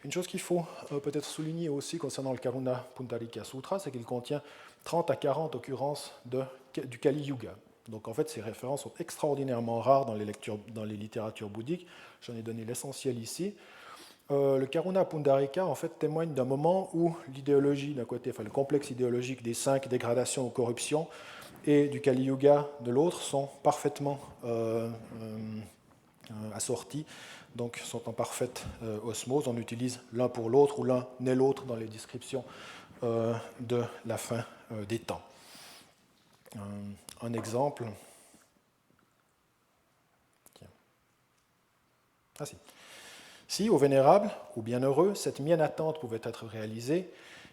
Une chose qu'il faut peut-être souligner aussi concernant le Karuna Pundarika Sutra, c'est qu'il contient 30 à 40 occurrences du Kali Yuga. Donc en fait, ces références sont extraordinairement rares dans les littératures bouddhiques. J'en ai donné l'essentiel ici. le Karuna Pundarika en fait témoigne d'un moment où l'idéologie d'un côté, enfin le complexe idéologique des 5 dégradations ou corruptions et du Kali Yuga de l'autre sont parfaitement assortis, donc sont en parfaite osmose. On utilise l'un pour l'autre ou l'un n'est l'autre dans les descriptions de la fin des temps. Un exemple. Ah si. Si, ô vénérable, ou bienheureux, cette mienne attente pouvait être réalisée,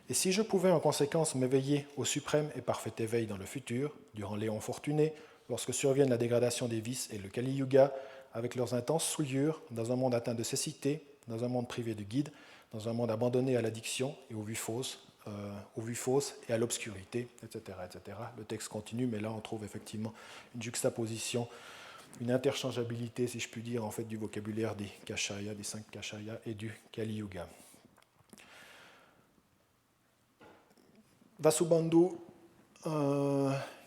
et si je pouvais en conséquence m'éveiller au suprême et parfait éveil dans le futur, durant l'éon fortuné, lorsque survienne la dégradation des vices et le Kali Yuga, avec leurs intenses souillures, dans un monde atteint de cécité, dans un monde privé de guide, dans un monde abandonné à l'addiction et aux vues fausses et à l'obscurité, etc., etc. Le texte continue, mais là on trouve effectivement une juxtaposition, une interchangeabilité, si je puis dire, en fait, du vocabulaire des Kashaya, des 5 Kashaya et du Kali Yuga. Vasubandhu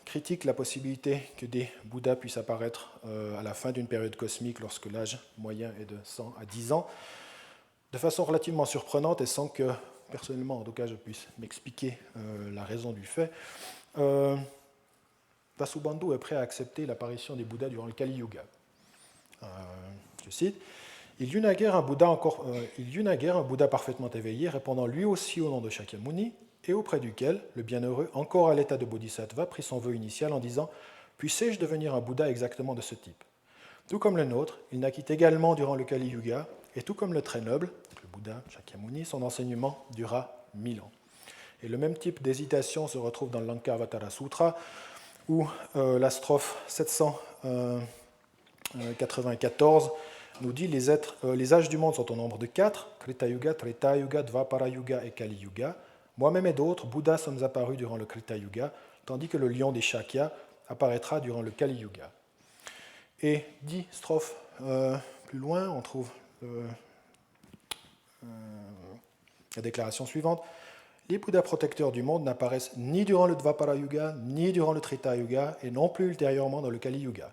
critique la possibilité que des Bouddhas puissent apparaître à la fin d'une période cosmique lorsque l'âge moyen est de 100 à 10 ans, de façon relativement surprenante et sans que, personnellement, en tout cas, je puisse m'expliquer la raison du fait. Vasubandhu est prêt à accepter l'apparition des Bouddhas durant le Kali Yuga. Je cite, il y eut naguère un Bouddha parfaitement éveillé, répondant lui aussi au nom de Shakyamuni, et auprès duquel le bienheureux, encore à l'état de bodhisattva, prit son vœu initial en disant « Puissais-je devenir un Bouddha exactement de ce type ?» Tout comme le nôtre, il naquit également durant le Kali Yuga, et tout comme le très noble, le Bouddha Shakyamuni, son enseignement dura 1000 ans. Et le même type d'hésitation se retrouve dans le Lankavatara Sutra, où la strophe 794 nous dit les âges du monde sont au nombre de 4, Krita Yuga, Treta Yuga, Dvapara Yuga et Kali Yuga. Moi-même et d'autres, Bouddhas sommes apparus durant le Krita Yuga, tandis que le lion des Shakya apparaîtra durant le Kali Yuga. Et 10 strophes plus loin, on trouve la déclaration suivante. Les Bouddhas protecteurs du monde n'apparaissent ni durant le Dvapara Yuga, ni durant le Treta Yuga, et non plus ultérieurement dans le Kali Yuga.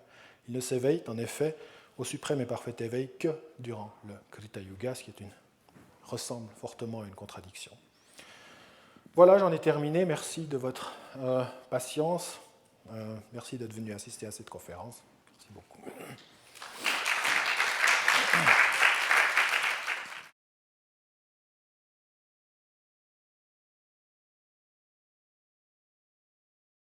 Ils ne s'éveillent, en effet, au suprême et parfait éveil que durant le Krita Yuga, ce qui ressemble fortement à une contradiction. Voilà, j'en ai terminé. Merci de votre patience. Merci d'être venu assister à cette conférence. Merci beaucoup.